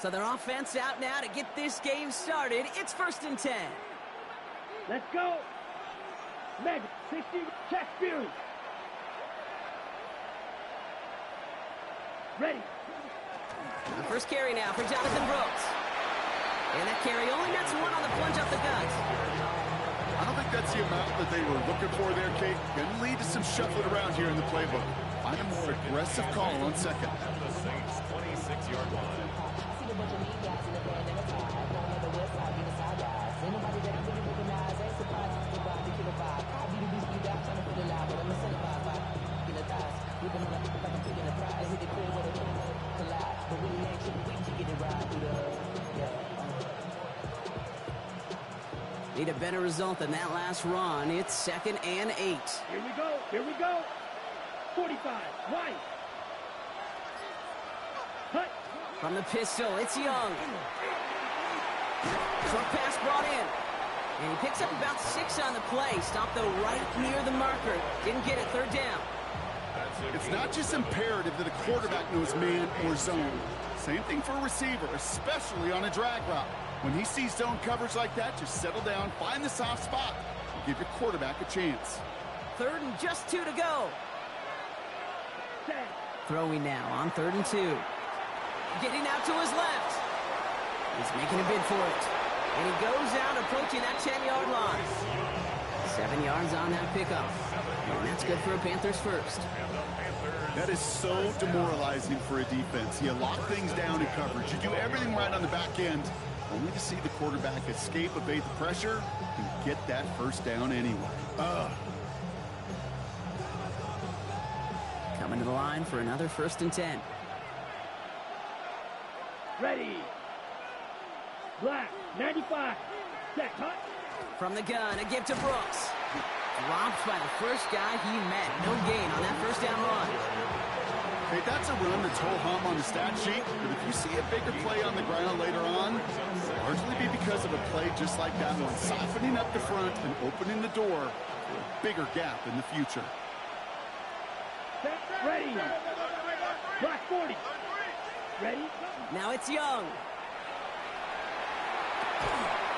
So their offense out now to get this game started. It's 1st and 10. Let's go. Mega 60, check Fury. Ready. The first carry now for Jonathan Brooks. And that carry only nets one on the plunge off the guts. I don't think that's the amount that they were looking for there, Kate. Going to lead to some shuffling around here in the playbook. Find a more aggressive call on second. The Saints' 26-yard line. Need a better result than that last run. It's 2nd and 8. Here we go. Here we go. 45. Right. Cut. From the pistol, it's Young. Short pass brought in. And he picks up about 6 on the play. Stopped though right near the marker. Didn't get it. 3rd down. It's not just imperative that a quarterback knows man or zone. Same thing for a receiver, especially on a drag route. When he sees zone coverage like that, just settle down, find the soft spot, and give your quarterback a chance. 3rd and just 2 to go. Set. Throwing now on 3rd and 2. Getting out to his left. He's making a bid for it. And he goes out approaching that 10-yard line. 7 yards on that pickup. And that's good for a Panthers first. That is so demoralizing for a defense. You lock things down in coverage. You do everything right on the back end, only to see the quarterback escape, evade the pressure, and get that first down anyway. Coming to the line for another 1st and 10. Ready. Black. 95. Set. Cut. From the gun, a give to Brooks. Dropped by the first guy he met. No gain on that 1st down run. Hey, that's a run that's ho-hum on the stat sheet, but if you see a bigger play on the ground later on, it'll largely be because of a play just like that one, softening up the front and opening the door for a bigger gap in the future. Ready. Black 40. Ready. Now it's Young.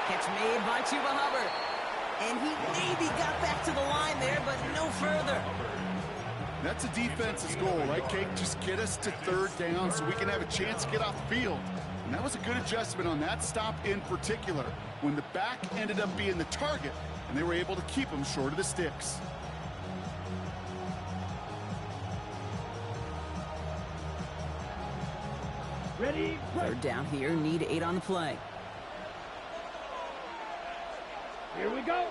Catch made by Chuba Hubbard. And he maybe got back to the line there, but no further. That's a defense's goal, right, Kate? Just get us to 3rd down so we can have a chance to get off the field. And that was a good adjustment on that stop in particular, when the back ended up being the target, and they were able to keep him short of the sticks. Ready. 3rd down here, need 8 on the play. Here we go.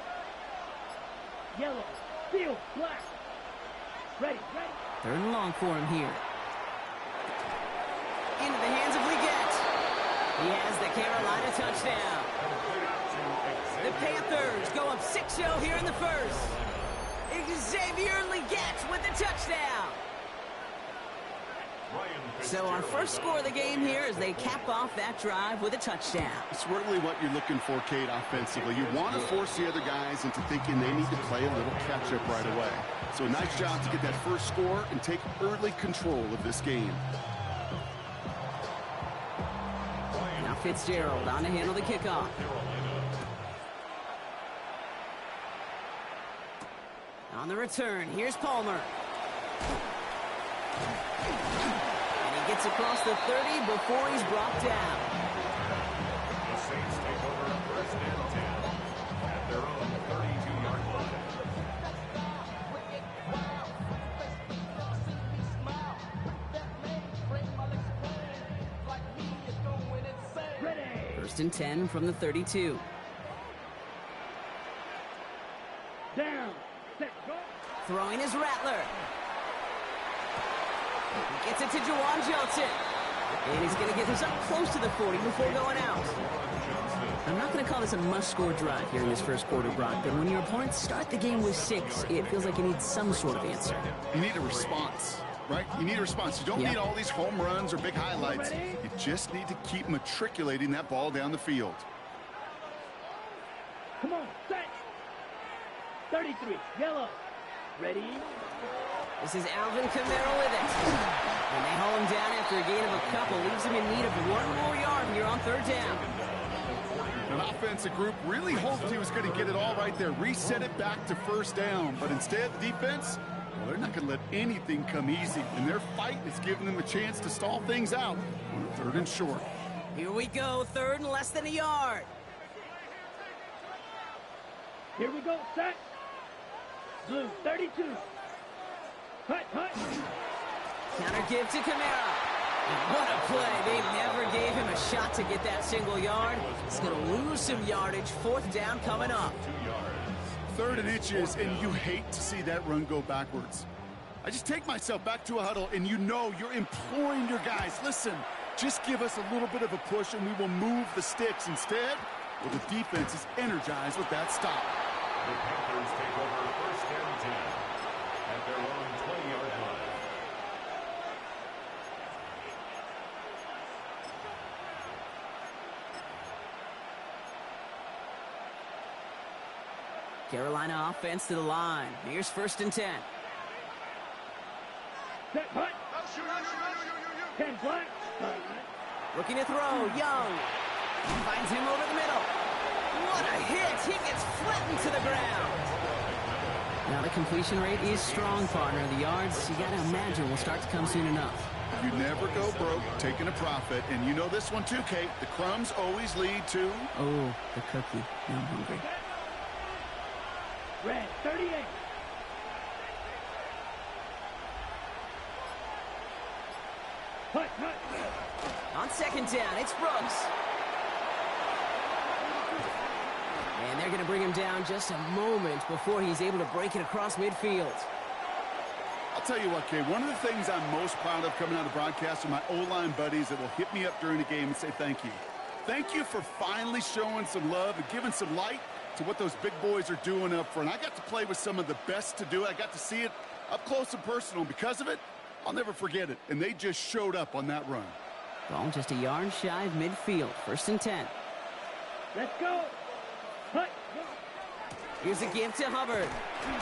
Yellow. Field. Black. Ready. Ready. 3rd and long for him here. Into the hands of Leggett. He has the Carolina touchdown. The Panthers go up 6-0 here in the first. Xavier Leggett with the touchdown. So our first score of the game here as they cap off that drive with a touchdown. It's really what you're looking for, Kate, offensively. You want to force the other guys into thinking they need to play a little catch-up right away. So a nice job to get that first score and take early control of this game. Now Fitzgerald on to handle the kickoff. On the return, here's Palmer. Gets across the 30 before he's brought down. The Saints take over 1st and 10 at their own 32-yard line. Ready. 1st and 10 from the 32. Down. Set. Go. Throwing is Rattler. Gets it to Juwan Johnson. And he's going to get this up close to the 40 before going out. I'm not going to call this a must-score drive here in this first quarter, Brock, but when your opponents start the game with 6, it feels like you need some sort of answer. You need a response, right? You need a response. You don't need all these home runs or big highlights. You just need to keep matriculating that ball down the field. Come on, set. 33, yellow. Ready. This is Alvin Kamara with it. And they haul him down after a gain of a couple. Leaves him in need of 1 more yard here on 3rd down. An offensive group really hoped he was going to get it all right there. Reset it back to 1st down. But instead, the defense, well, they're not going to let anything come easy. And their fight is giving them a chance to stall things out on 3rd and short. Here we go, 3rd and less than a yard. Here we go, set. Blue, 32. Hut. Counter give to Kamara. What a play. They never gave him a shot to get that single yard. He's going to lose some yardage. 4th down coming up. 3rd and inches, and you hate to see that run go backwards. I just take myself back to a huddle, and you know you're imploring your guys, listen, just give us a little bit of a push, and we will move the sticks. Instead, well, the defense is energized with that stop. The Panthers take over 1st and 10 at their own 20-yard line. Carolina offense to the line. Here's 1st and 10. Set, hut. 10 black. Looking to throw. Young. Finds him over the middle. What a hit. He gets flattened to the ground. Now the completion rate is strong, partner. The yards, you got to imagine, will start to come soon enough. You never go broke taking a profit, and you know this one too, Kate. The crumbs always lead to... Oh, the cookie. Now I'm hungry. Red, 38. Hut. On 2nd down, it's Brooks. And they're going to bring him down just a moment before he's able to break it across midfield. I'll tell you what, Kate, one of the things I'm most proud of coming out of broadcast are my O-line buddies that will hit me up during the game and say thank you. Thank you for finally showing some love and giving some light to what those big boys are doing up front. I got to play with some of the best to do it. I got to see it up close and personal. Because of it, I'll never forget it. And they just showed up on that run. Ball just a yard shy of midfield. 1st and 10. Let's go. Hut. Here's a give to Hubbard.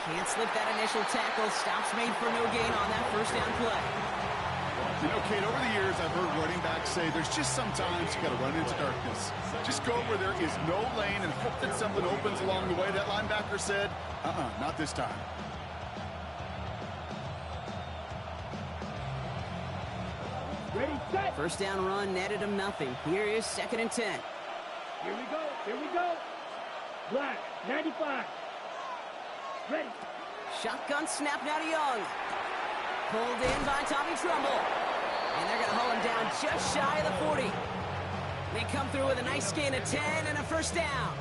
Can't slip that initial tackle. Stops made for no gain on that 1st down play. You know, Kate, over the years, I've heard running backs say there's just sometimes you got to run into darkness. Just go where there is no lane and hope that something opens along the way. That linebacker said, not this time. Ready, set. 1st down run netted him nothing. Here is 2nd and 10. Here we go. Black, 95. Ready. Shotgun snap now to Young. Pulled in by Tommy Trumbull. And they're going to haul him down just shy of the 40. They come through with a nice gain of 10 and a 1st down.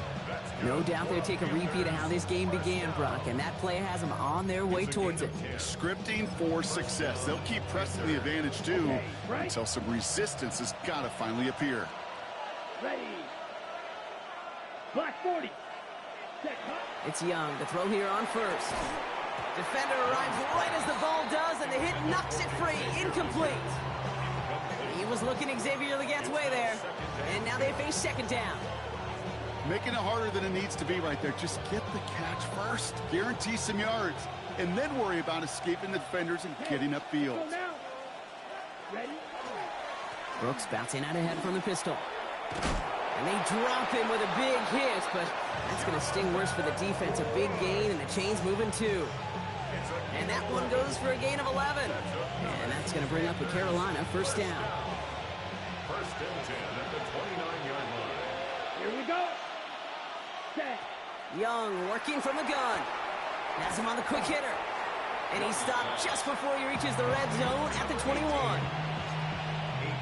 No doubt they'll take a repeat of how this game began, Brock, and that play has them on their way towards it. Scripting for success. They'll keep pressing the advantage, too, until some resistance has got to finally appear. Ready. Black 40. Set, hut. It's Young. The throw here on 1st. Defender arrives right as the ball does, and the hit knocks it free. Incomplete. He was looking Xavier Legat's way there. And now they face 2nd down. Making it harder than it needs to be right there. Just get the catch first. Guarantee some yards. And then worry about escaping the defenders and getting upfield. Go now. Ready. Brooks bouncing out ahead from the pistol. And they drop him with a big hit, but that's going to sting worse for the defense. A big gain, and the chain's moving too. And that one goes for a gain of 11. And that's going to bring up the Carolina 1st down. 1st and 10 at the 29-yard line. Here we go. Set. Young working from the gun. Has him on the quick hitter. And he stopped just before he reaches the red zone at the 21.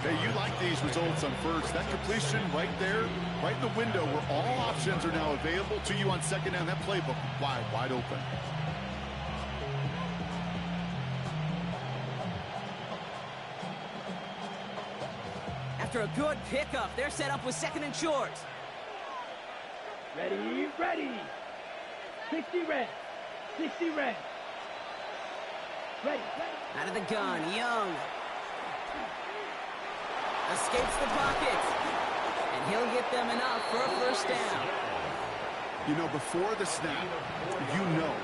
Hey, you like these results on 1st. That completion right there, right in the window where all options are now available to you on 2nd down. That playbook wide open. After a good pickup, they're set up with 2nd and short. Ready. 60 red. 60 red. Ready. Out of the gun, Young. Escapes the pocket. And he'll get them enough for a 1st down. You know, before the snap,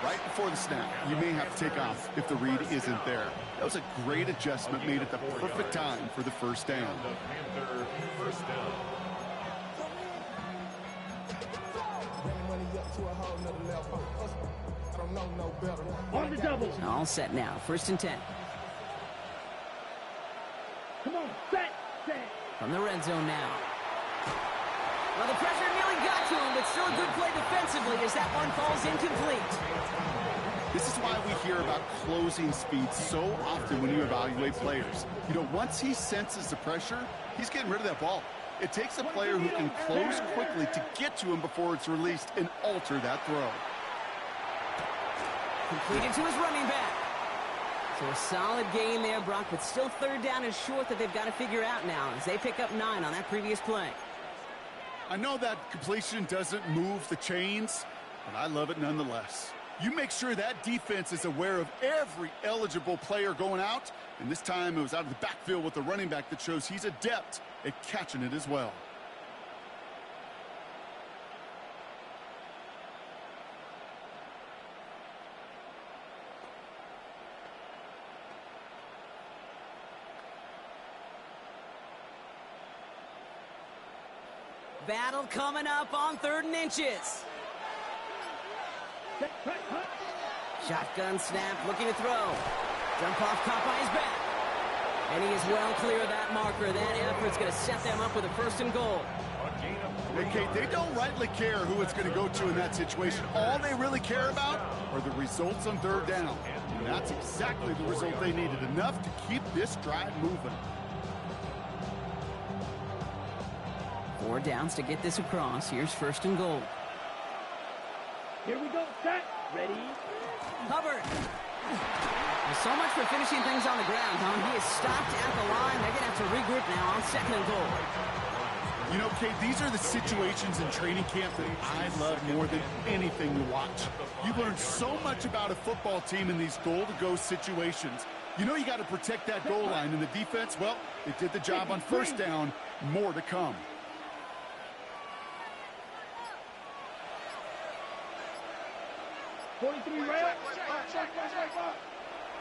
right before the snap, you may have to take off if the read isn't there. That was a great adjustment made at the perfect time for the first down. Panther first down. On the double. All set now. 1st and 10. Come on, set. From the red zone now. Well, the pressure nearly got to him, but still a good play defensively as that one falls incomplete. This is why we hear about closing speed so often when you evaluate players. You know, once he senses the pressure, he's getting rid of that ball. It takes a player who can close quickly to get to him before it's released and alter that throw. Completed to his running back. So a solid gain there, Brock, but still 3rd down is short that they've got to figure out now as they pick up 9 on that previous play. I know that completion doesn't move the chains, but I love it nonetheless. You make sure that defense is aware of every eligible player going out, and this time it was out of the backfield with the running back that shows he's adept at catching it as well. Battle coming up on 3rd and inches. Shotgun snap, looking to throw. Jump off, caught by his back. And he is well clear of that marker. That effort's going to set them up with a 1st and goal. Hey, Kate, they don't rightly care who it's going to go to in that situation. All they really care about are the results on 3rd down. And that's exactly the result they needed, enough to keep this drive moving. 4 downs to get this across. Here's 1st and goal. Here we go, set, ready. Hubbard. Well, so much for finishing things on the ground, Tom. He is stopped at the line. They're going to have to regroup now on 2nd and goal. You know, Kate, these are the situations in training camp that I love more than anything to watch. You learn so much about a football team in these goal-to-go situations. You know you got to protect that goal line, and the defense, well, they did the job on 1st down. More to come.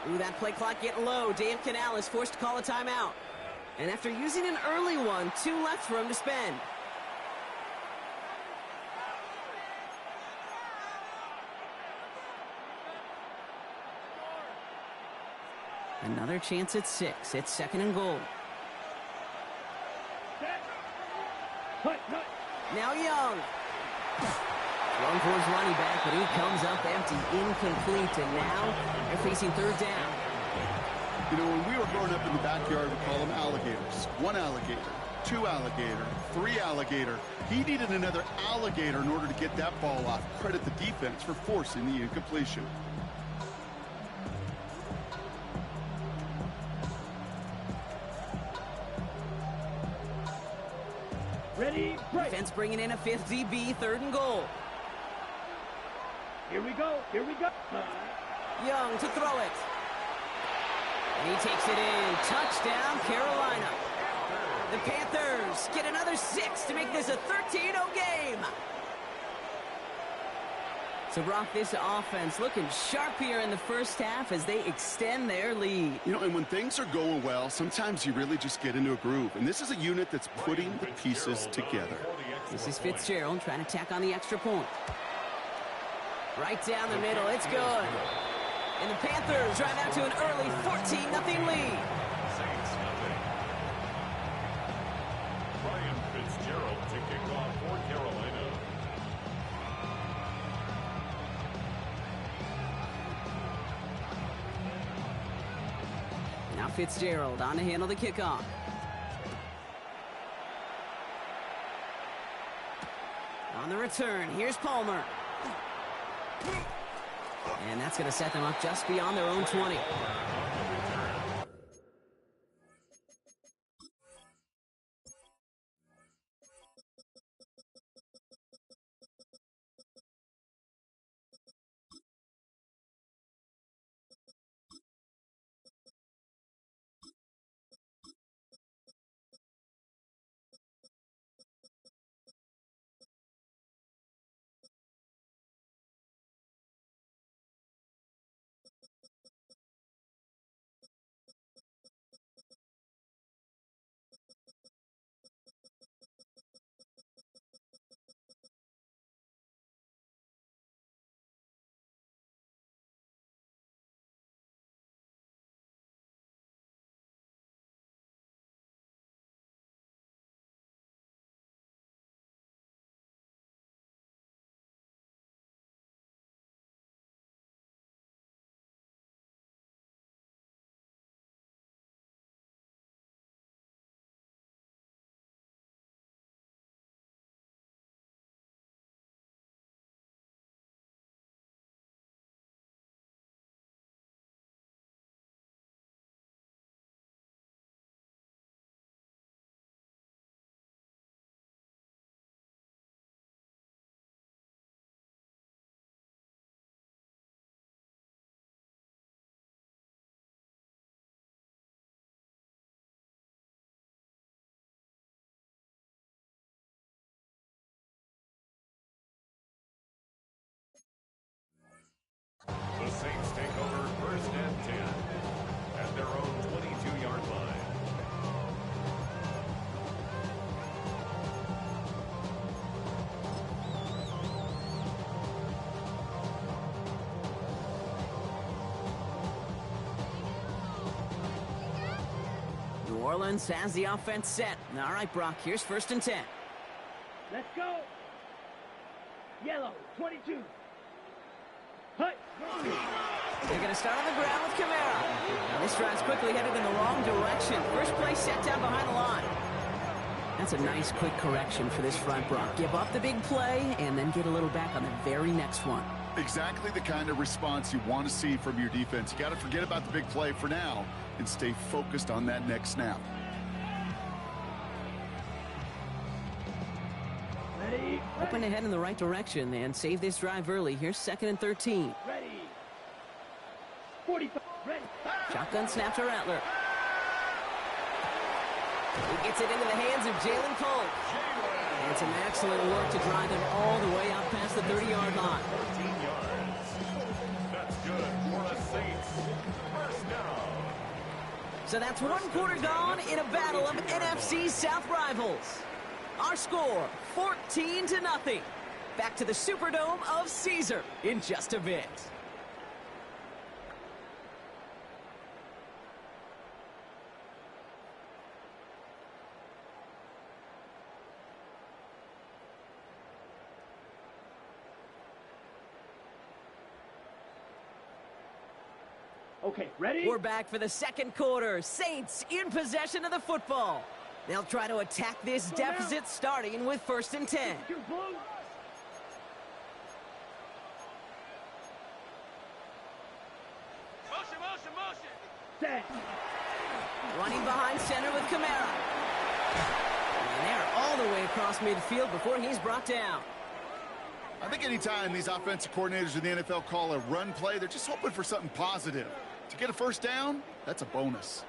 Ooh, that play clock getting low. Dave Canal is forced to call a timeout. And after using an early one, 2 left for him to spend. Another chance at 6. It's 2nd and goal. Now Young. Thrown for his running back, but he comes up empty, incomplete, and now they're facing 3rd down. You know, when we were growing up in the backyard, we call them alligators. 1 alligator, 2 alligator, 3 alligator. He needed another alligator in order to get that ball off. Credit the defense for forcing the incompletion. Ready, break. Defense bringing in a 5th DB, 3rd and goal. Here we go. Young to throw it. And he takes it in. Touchdown, Carolina. The Panthers get another 6 to make this a 13-0 game. So, Brock, this offense looking sharp here in the 1st half as they extend their lead. You know, and when things are going well, sometimes you really just get into a groove. And this is a unit that's putting the pieces together. This is Fitzgerald trying to tack on the extra point. Right down the middle, it's good. And the Panthers drive out to an early 14-0 lead. Ryan Fitzgerald to kick off for Carolina. Now Fitzgerald on to handle the kickoff. On the return, here's Palmer. And that's going to set them up just beyond their own 20. Orleans has the offense set. All right, Brock, here's 1st and 10. Let's go. Yellow, 22. Hut. They're going to start on the ground with Kamara. Now this drive's quickly headed in the wrong direction. First play set down behind the line. That's a nice quick correction for this front, Brock. Give up the big play and then get a little back on the very next one. Exactly the kind of response you want to see from your defense. You got to forget about the big play for now and stay focused on that next snap. Ready. Hoping to head in the right direction and save this drive early. Here's 2nd and 13. Ready. 45. Ready. Shotgun snap to Rattler. He gets it into the hands of Jalen Cole. And some excellent work to drive him all the way out past the 30-yard line. 14 yards. That's good for the Saints. First down. So that's 1 quarter gone in a battle of NFC South rivals. Our score, 14-0. Back to the Superdome of Caesar in just a bit. Okay, ready? We're back for the 2nd quarter. Saints in possession of the football. They'll try to attack this deficit starting with 1st and 10. Two blue. Motion. Set. Running behind center with Kamara. And they're all the way across midfield before he's brought down. I think anytime these offensive coordinators in the NFL call a run play, they're just hoping for something positive. To get a 1st down, that's a bonus.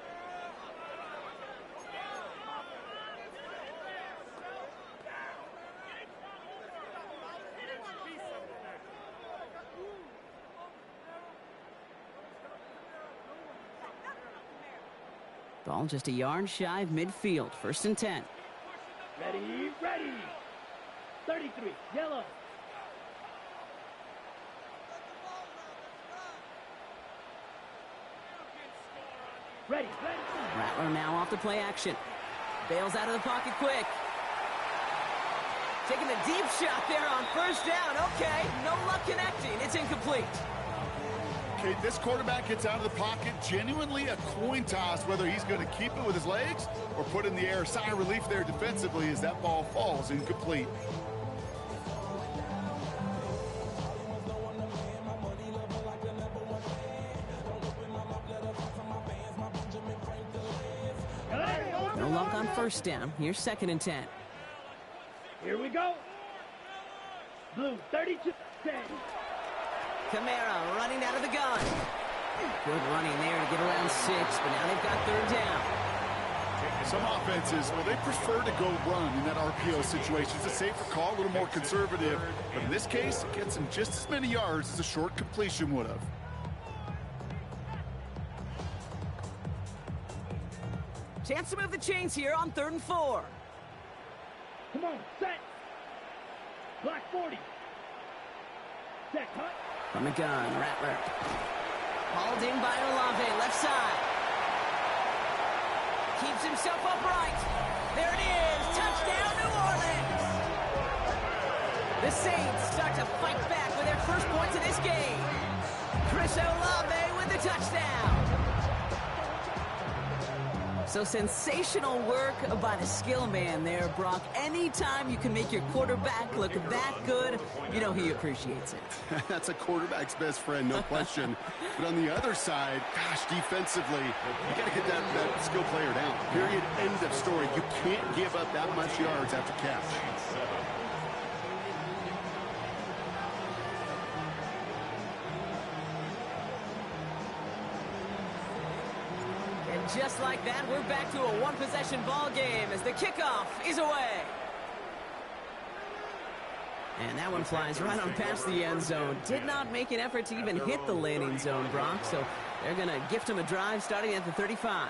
Ball just a yard shy of midfield. 1st and 10. Ready. 33. Yellow. Ready. Rattler now off the play action. Bails out of the pocket quick. Taking the deep shot there on 1st down. Okay, no luck connecting. It's incomplete. Okay, this quarterback gets out of the pocket, genuinely a coin toss whether he's going to keep it with his legs or put it in the air. Sigh of relief there defensively as that ball falls incomplete. No luck on 1st down. Here's 2nd and 10. Here we go. Blue, 32. Kamara running out of the gun. Good running there to get around 6, but now they've got 3rd down. Some offenses, well, they prefer to go run in that RPO situation. It's a safer call, a little more conservative. But in this case, it gets them just as many yards as a short completion would have. Chance to move the chains here on 3rd and 4. Come on, set. Black 40. Set, cut. From the gun, Rattler. Hauled in by Olave, left side. Keeps himself upright. There it is. Touchdown, New Orleans. The Saints start to fight back with their first points of this game. Chris Olave with the touchdown. So sensational work by the skill man there, Brock. Anytime you can make your quarterback look that good, you know he appreciates it. That's a quarterback's best friend, no question. But on the other side, gosh, defensively, you got to get that skill player down. Period, end of story. You can't give up that much yards after catch. Just like that, we're back to a one-possession ball game as the kickoff is away. And that one flies right on past the end zone. Did not make an effort to even hit the landing zone, Brock, so they're going to gift him a drive starting at the 35.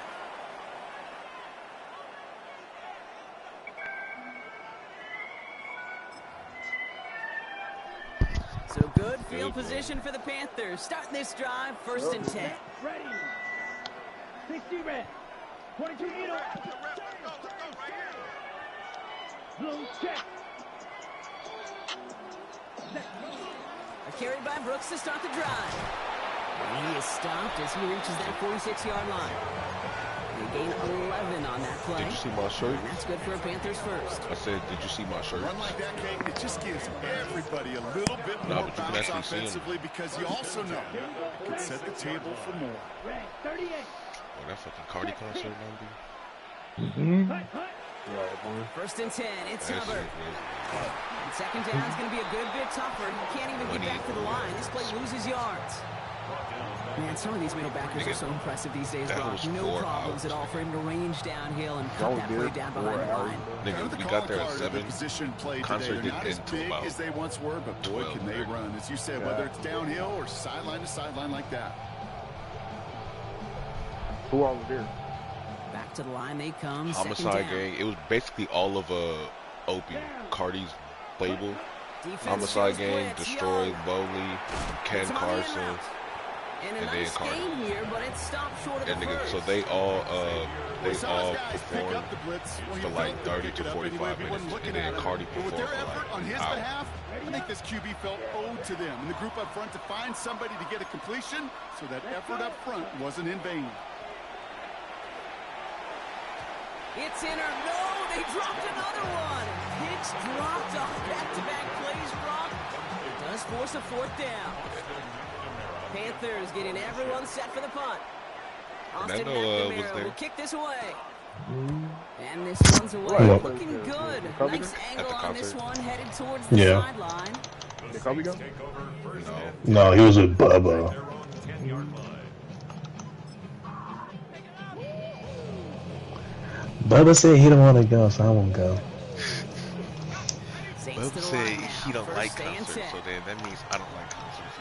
So good field position for the Panthers. Starting this drive, 1st and 10. Ready. 60 red. 22 needle. Blue check. A carry by Brooks to start the drive. And he is stopped as he reaches that 46-yard line. They gain 11 on that play. Did you see my shirt? And that's good for a Panthers first. I said, did you see my shirt? Run like that, Kate, it just gives everybody a little bit more bounce offensively because you also know you can set the table for more. Red 38. Oh, that fucking Cardi concert number. First and 10, it's That Hubbard. shit was- And second down is going to be a good bit tougher. He can't even get back to the line. This play loses yards. Man, some of these middle backers are so impressive these days, That Brock. was No 4 problems hours. at all for him to range downhill and cut that play down behind the line. Nigga, we got there at 7. Position play today. Concert They're didn't not as end till big about as they once were, but boy, can they 12:30. run. As you said, whether it's downhill or sideline to sideline like that. Who all was there? Back to the line they come. Homicide second down. gang. It was basically all of Opie. Cardi's label. Defense Homicide shows gang, blitz, Destroy, Young. Bowley, Ken It's on the in Carson. route. And a and then nice Cardi. game here, but it stopped short of And the nigga, first. so they all Guys pick performed up the blitz. Well, for you like felt them 30 pick to it up 45 anyway if you minutes, wasn't looking and then at it. Cardi But with their performed for effort like on his an hour. behalf, I think this QB felt owed to them. And the group up front to find somebody to get a completion, so that effort up front wasn't in vain. It's in or no, they dropped another one. Hicks dropped off back-to-back plays, Brock. It does force a fourth down. Panthers getting everyone set for the punt. Austin Fernando, was McNamara there. will kick this away. And this one's away. Right. Looking good. Kobe Nice go? angle At the on this concert? one, headed towards the Yeah. sideline. Did Kobe go? No, he was with Bubba. Their own 10-yard line. Bubba said he don't want to go, so I won't go. Saints Bubba to the said line now. he don't First like and concerts, 10. so then that means I don't like concerts.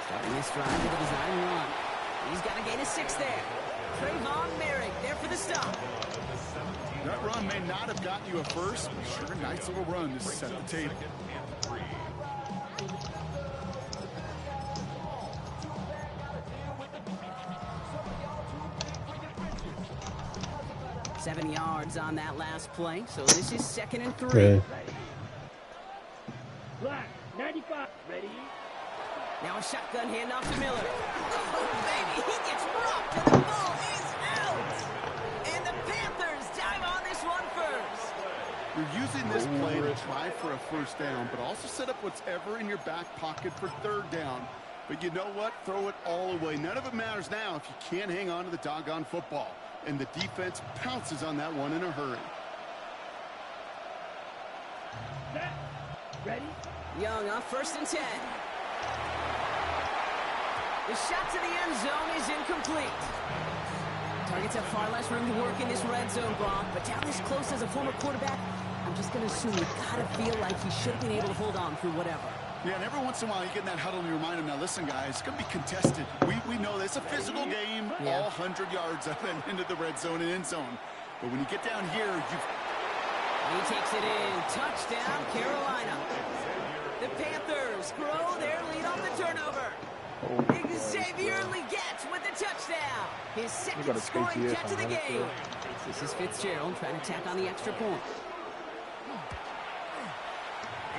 Starting this drive with a design run. He's got to gain a 6 there. Trayvon Merrick there for the stop. That run may not have gotten you a first, but sure, nice little run to set the table. 7 yards on that last play, so this is 2nd and 3. Okay. Black 95. Ready? Now a shotgun handoff to Miller. Oh, baby, he gets rocked and the ball is out. And the Panthers dive on this one first. You're using this play to try for a first down, but also set up whatever in your back pocket for third down. But you know what? Throw it all away. None of it matters now if you can't hang on to the doggone football. And the defense pounces on that one in a hurry. Set. Ready? Young on 1st and 10. The shot to the end zone is incomplete. Targets have far less room to work in this red zone, Brock, but down this close as a former quarterback, I'm just going to assume you got to feel like he should have been able to hold on through whatever. Yeah, and every once in a while you get in that huddle and you remind them, now listen, guys, it's going to be contested. We know this. It's a physical game, Yeah. all 100 yards up and into the red zone and end zone. But when you get down here, He takes it in. Touchdown, Carolina. The Panthers grow their lead on the turnover. Xavier Legette with the touchdown. His got second a scoring KTS catch of the on that, game. This is Fitzgerald trying to tack on the extra point.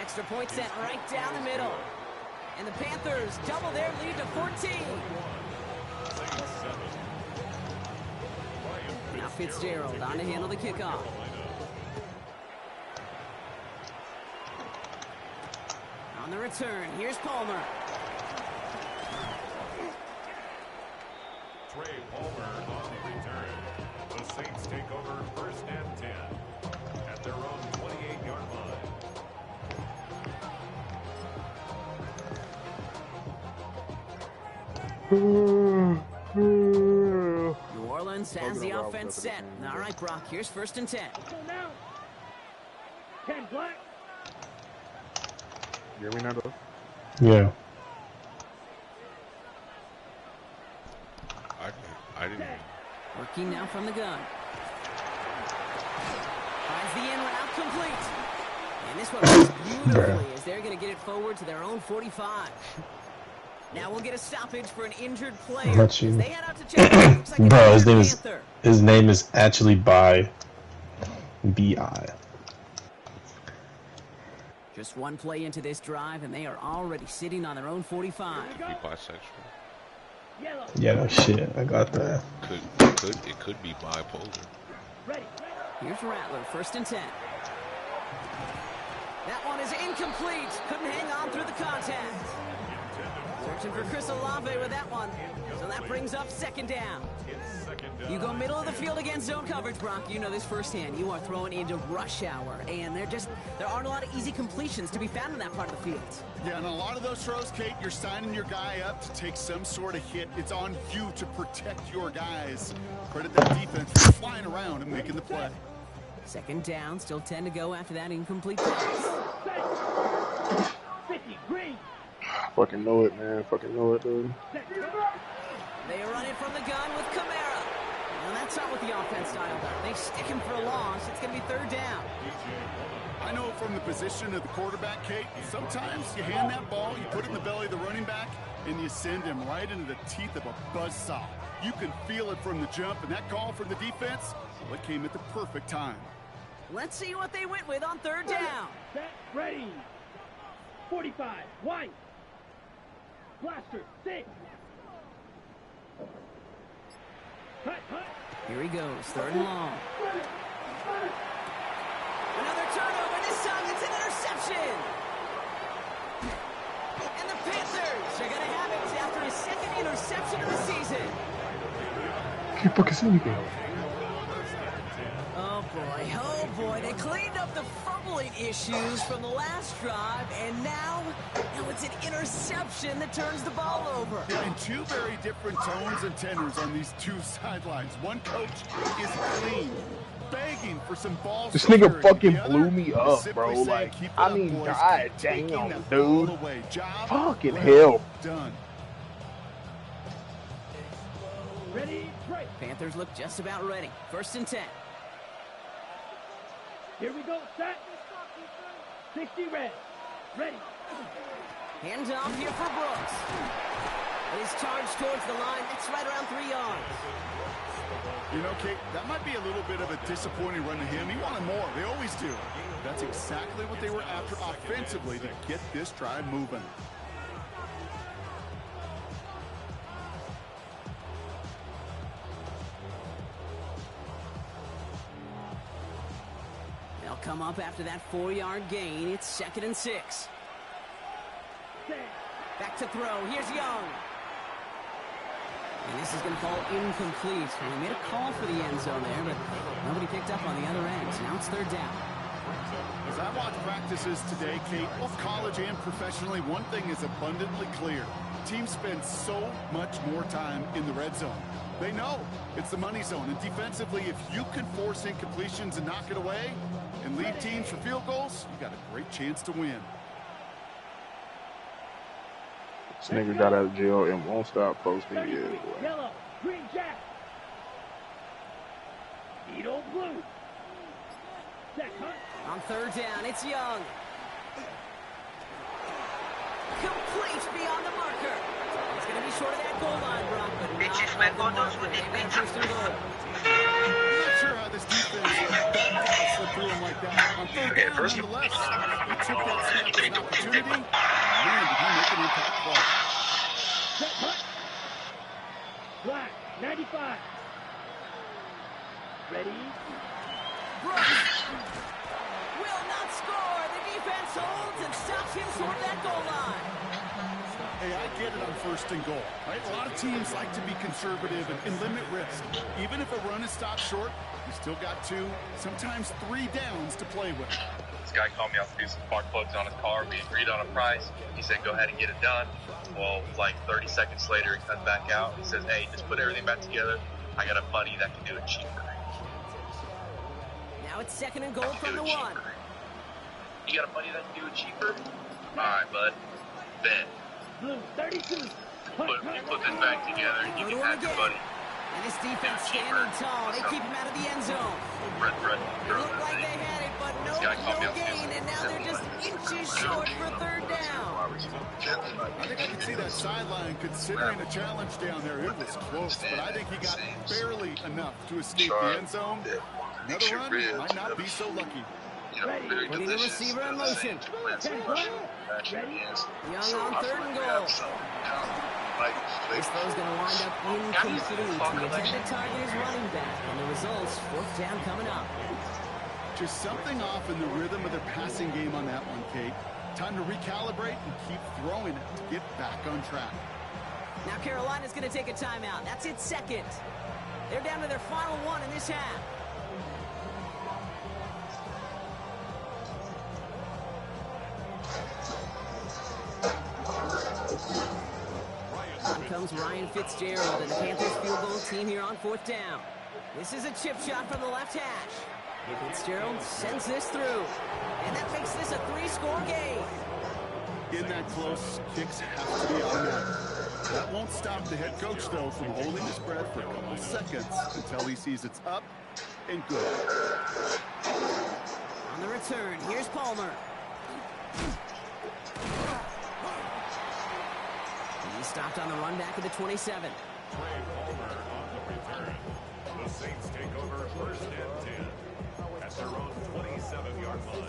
Extra point sent right down the middle. And the Panthers double their lead to 14. Now Fitzgerald on to handle the kickoff. On the return, here's Palmer. Trey Palmer on the return. The Saints take over 1st and 10 at their own 28-yard line. New Orleans has the offense set. All right, Brock, here's 1st and 10. Go now. 10 black. You hear me now, though? Yeah. I didn't. Working now from the gun. Finds the in route complete. And And this one works beautifully as they're going to get it forward to their own 45. Now we'll get a stoppage for an injured player. Not you. They head out to check it. Looks like Bro, it's his Panther. name is actually B.I. Just one play into this drive, and they are already sitting on their own 45. Could be bisexual. Yeah, no shit. I got that. It could be bipolar. Here's Rattler, 1st and 10. That one is incomplete. Couldn't hang on through the contact. Searching for Chris Olave with that one. So that brings up 2nd down. You go middle of the field against zone coverage, Brock. You know this firsthand. You are throwing into rush hour, and there aren't a lot of easy completions to be found in that part of the field. Yeah, and a lot of those throws, Kate, you're signing your guy up to take some sort of hit. It's on you to protect your guys. Credit that defense for flying around and making the play. 2nd down, still 10 to go after that incomplete pass. 50, green. Fucking know it, man. Fucking know it, dude. They run it from the gun with Kamara. And that's not what the offense styled up. They stick him for a loss. It's going to be 3rd down. I know from the position of the quarterback, Kate, sometimes you hand that ball, you put it in the belly of the running back, and you send him right into the teeth of a buzzsaw. You can feel it from the jump, and that call from the defense, well, it came at the perfect time. Let's see what they went with on 3rd down. Set, ready. 45, white. Blaster, 6. Hut. Here he goes, 3rd and long. Another turnover. This time it's an interception. And the Panthers are going to have it after his 2nd interception of the season. Can't fucking see anything. Oh boy, they cleaned up the fumbling issues from the last drive, and now it's an interception that turns the ball over. Yeah, and 2 very different tones and tenors on these 2 sidelines. One coach is clean, begging for some ball This nigga security. fucking The other blew me is up, simply bro. saying, Like, "Keep it I up, mean, boys. god Taking damn, that dude. ball away. Job Fucking well hell. done. Ready, break. Panthers look just about ready. 1st and 10. Here we go, set. 60 red. Ready. Hand off here for Brooks. His charge towards the line. That's right around 3 yards. You know, Kate, that might be a little bit of a disappointing run to him. He wanted more. They always do. That's exactly what they were after offensively to get this drive moving. They'll come up after that 4-yard gain. It's 2nd and 6. Back to throw. Here's Young. And this is going to fall incomplete. And he made a call for the end zone there, but nobody picked up on the other end. So now it's 3rd down. As I watch practices today, Kate, both college and professionally, one thing is abundantly clear. Teams spend so much more time in the red zone. They know it's the money zone. And defensively, if you can force incompletions and knock it away and lead teams for field goals, you got a great chance to win. This nigga got out of jail and won't stop posting it. Yellow, green jack. Edo blue. Set, hunt. On 3rd down, it's Young. Complete beyond the marker. It's going to be short of that goal line, Brock, but not off the marker. They've got 1st and goal. I'm not sure how this defense slipped through him like that. On 3rd down, nonetheless, they took that snap as an opportunity. Man, did he make an impact play. Set, hunt. Black, 95. Ready. Brooks will not score. The defense holds and stops him short of that goal line. Hey, I get it on 1st and goal, right? A lot of teams like to be conservative and limit risk. Even if a run is stopped short, you still got 2, sometimes 3 downs to play with. This guy called me out to do some spark plugs on his car. We agreed on a price. He said, go ahead and get it done. Well, like 30 seconds later, he comes back out. He says, hey, just put everything back together. I got a buddy that can do it cheaper. Now it's 2nd and goal from the 1. You got a buddy that can do it cheaper? All right, bud. Bet. Blue, 32. You put this back together and you can have your buddy. And this defense standing tall. They keep him out of the end zone. Red. It looked like they had it, but This guy caught me No on gain, and now they're just inches short for third down. I think I can see that sideline considering a challenge down there. It was close, but I think he got barely enough to escape the end zone. Another run might not be so lucky. Putting the receiver in motion. Young on 3rd and goal. This throw's going to wind up incomplete. The intended target is running back, and the results, 4th down coming up. Just something off in the rhythm of their passing game on that one, Kate. Time to recalibrate and keep throwing it to get back on track. Now Carolina's going to take a timeout. That's its 2nd. They're down to their final one in this half. On comes Ryan Fitzgerald and the Panthers field goal team here on 4th down. This is a chip shot from the left hash. Fitzgerald sends this through, and that makes this a 3-score game. In that close, kicks have to be automatic. That won't stop the head coach, though, from holding his breath for a couple seconds until he sees it's up and good. On the return, here's Palmer. He stopped on the run back at the 27. Trey Palmer on the return. The Saints take over 1st and 10 at their own 27-yard line.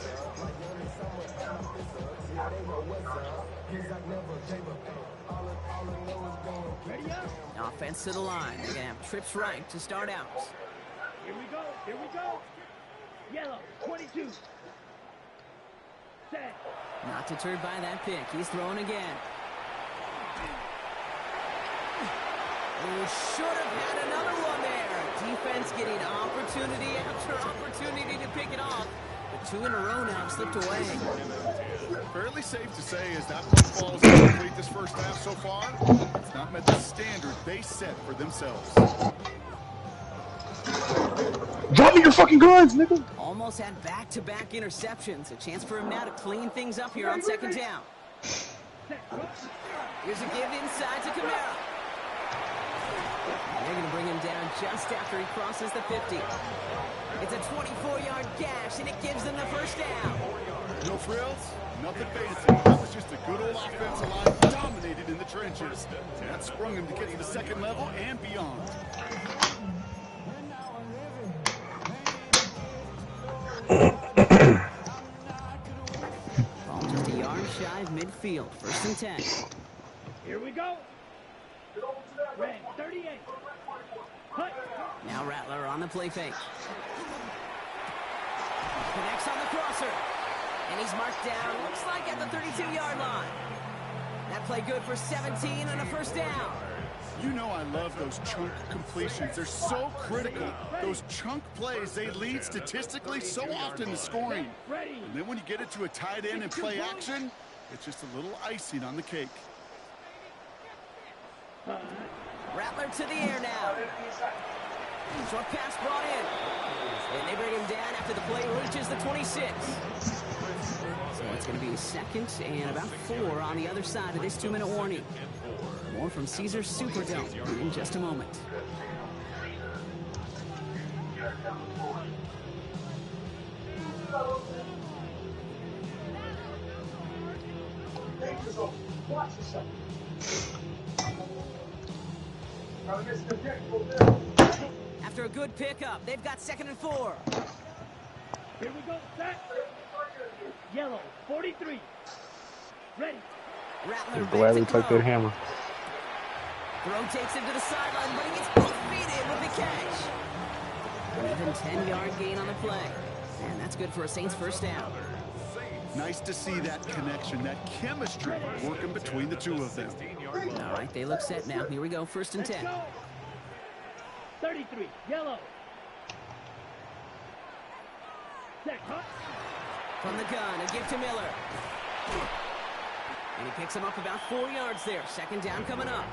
Offense to the line. They're going to have trips right to start out. Here we go. Here we go. Yellow, 22. Set. Not deterred by that pick. He's throwing again. He should have had another one there. Defense getting opportunity after opportunity to pick it off. But 2 in a row now have slipped away. Fairly safe to say as that one falls incomplete this first half so far, it's not met the standard they set for themselves. Drop me your fucking guns, nigga. Almost had back-to-back interceptions. A chance for him now to clean things up here on 2nd down. Here's a give inside to Kamara. They're going to bring him down just after he crosses the 50. It's a 24-yard gash, and it gives them the 1st down. No frills, nothing fancy. That was just a good old offensive line dominated in the trenches. That sprung him to get to the 2nd level and beyond. Ball just a yard shy of midfield. 1st and 10. Here we go. Red, 38. Cut. Now Rattler on the play fake. Connects on the crosser. And he's marked down, looks like at the 32-yard line. That play good for 17 and a 1st down. You know I love those chunk completions. They're so critical. Those chunk plays, they lead statistically so often to scoring. And then when you get it to a tight end and play action, it's just a little icing on the cake. Rattler to the air now. Short pass brought in. And they bring him down after the play reaches the 26. So it's going to be 2nd and about 4 on the other side of this 2-minute warning. More from Caesars Superdome in just a moment. After a good pickup, they've got 2nd and 4. Here we go. Set. Yellow, 43. Ready. Rattler Just gladly take that hammer. Throw takes him to the sideline, but he gets both feet in with the catch. An even 10-yard gain on the play. And that's good for a Saints 1st down. Nice to see that connection, that chemistry working between the two of them. All right, they look set now. Here we go, 1st and 10. 33, yellow. Set, cut. From the gun, a give to Miller. And he picks him up about 4 yards there. 2nd down coming up.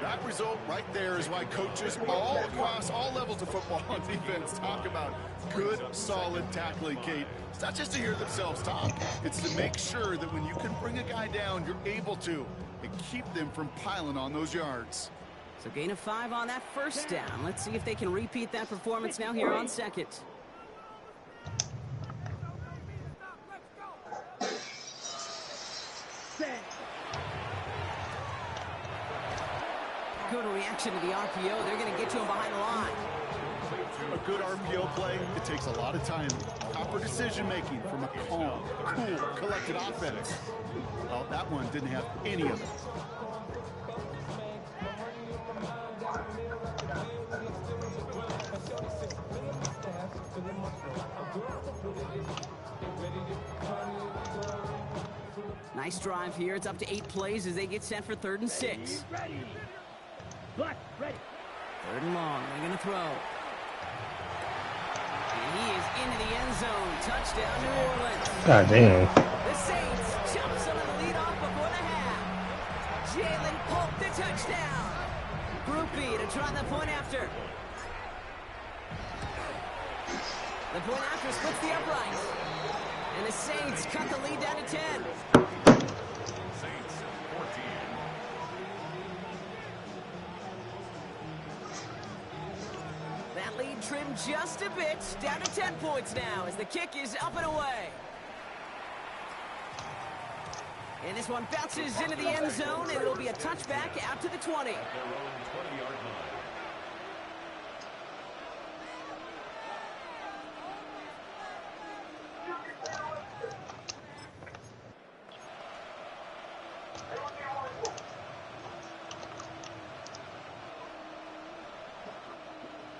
That result right there is why coaches all across all levels of football and defense talk about good, solid tackling, Kate. It's not just to hear themselves talk. It's to make sure that when you can bring a guy down, you're able to, and keep them from piling on those yards. So gain of 5 on that 1st down. Let's see if they can repeat that performance now here on 2nd. Good reaction to the RPO. They're going to get to him behind the line. A good RPO play, it takes a lot of time. Proper decision-making from a calm, cool, collected offense. Well, that one didn't have any of it. Nice drive here. It's up to 8 plays as they get set for 3rd and 6. Ready. 3rd and long. They're going to throw. And he is into the end zone. Touchdown, New Orleans. God damn. The Saints jump some of the lead off before the half. Jalen Polk, the touchdown. Groupie to try the point after. The point after splits the uprights. And the Saints cut the lead down to 10. Saints 14. That lead trimmed just a bit, down to 10 points now as the kick is up and away. And this one bounces into the end zone, and it'll be a touchback out to the 20. At their own 20-yard line.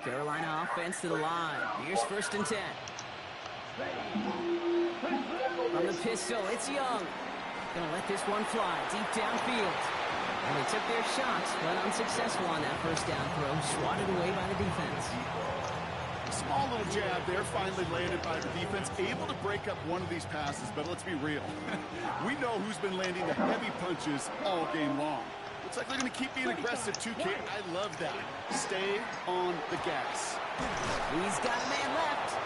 Carolina offense to the line. Here's 1st and 10. From the pistol, it's Young. Gonna let this one fly deep downfield. And they took their shots, but unsuccessful on that 1st down throw. Swatted away by the defense. A small little jab there, finally landed by the defense. Able to break up one of these passes, but let's be real. We know who's been landing the heavy punches all game long. Looks like they're going to keep being aggressive too, Kate. I love that. Stay on the gas. He's got a man left.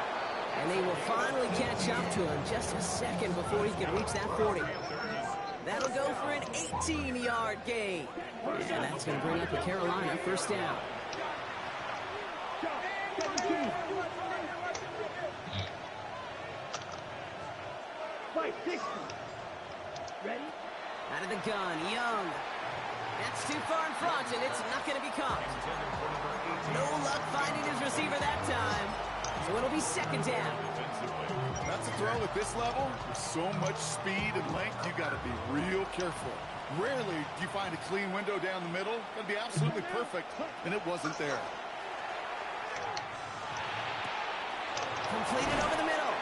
And they will finally catch up to him just a second before he can reach that 40. That'll go for an 18-yard gain. And that's going to bring up a Carolina 1st down. Fight 60. Ready? Out of the gun, Young. That's too far in front, and it's not going to be caught. No luck finding his receiver that time. So it'll be 2nd down. That's a throw at this level. With so much speed and length, you got to be real careful. Rarely do you find a clean window down the middle. It'd be absolutely perfect, and it wasn't there. Completed over the middle.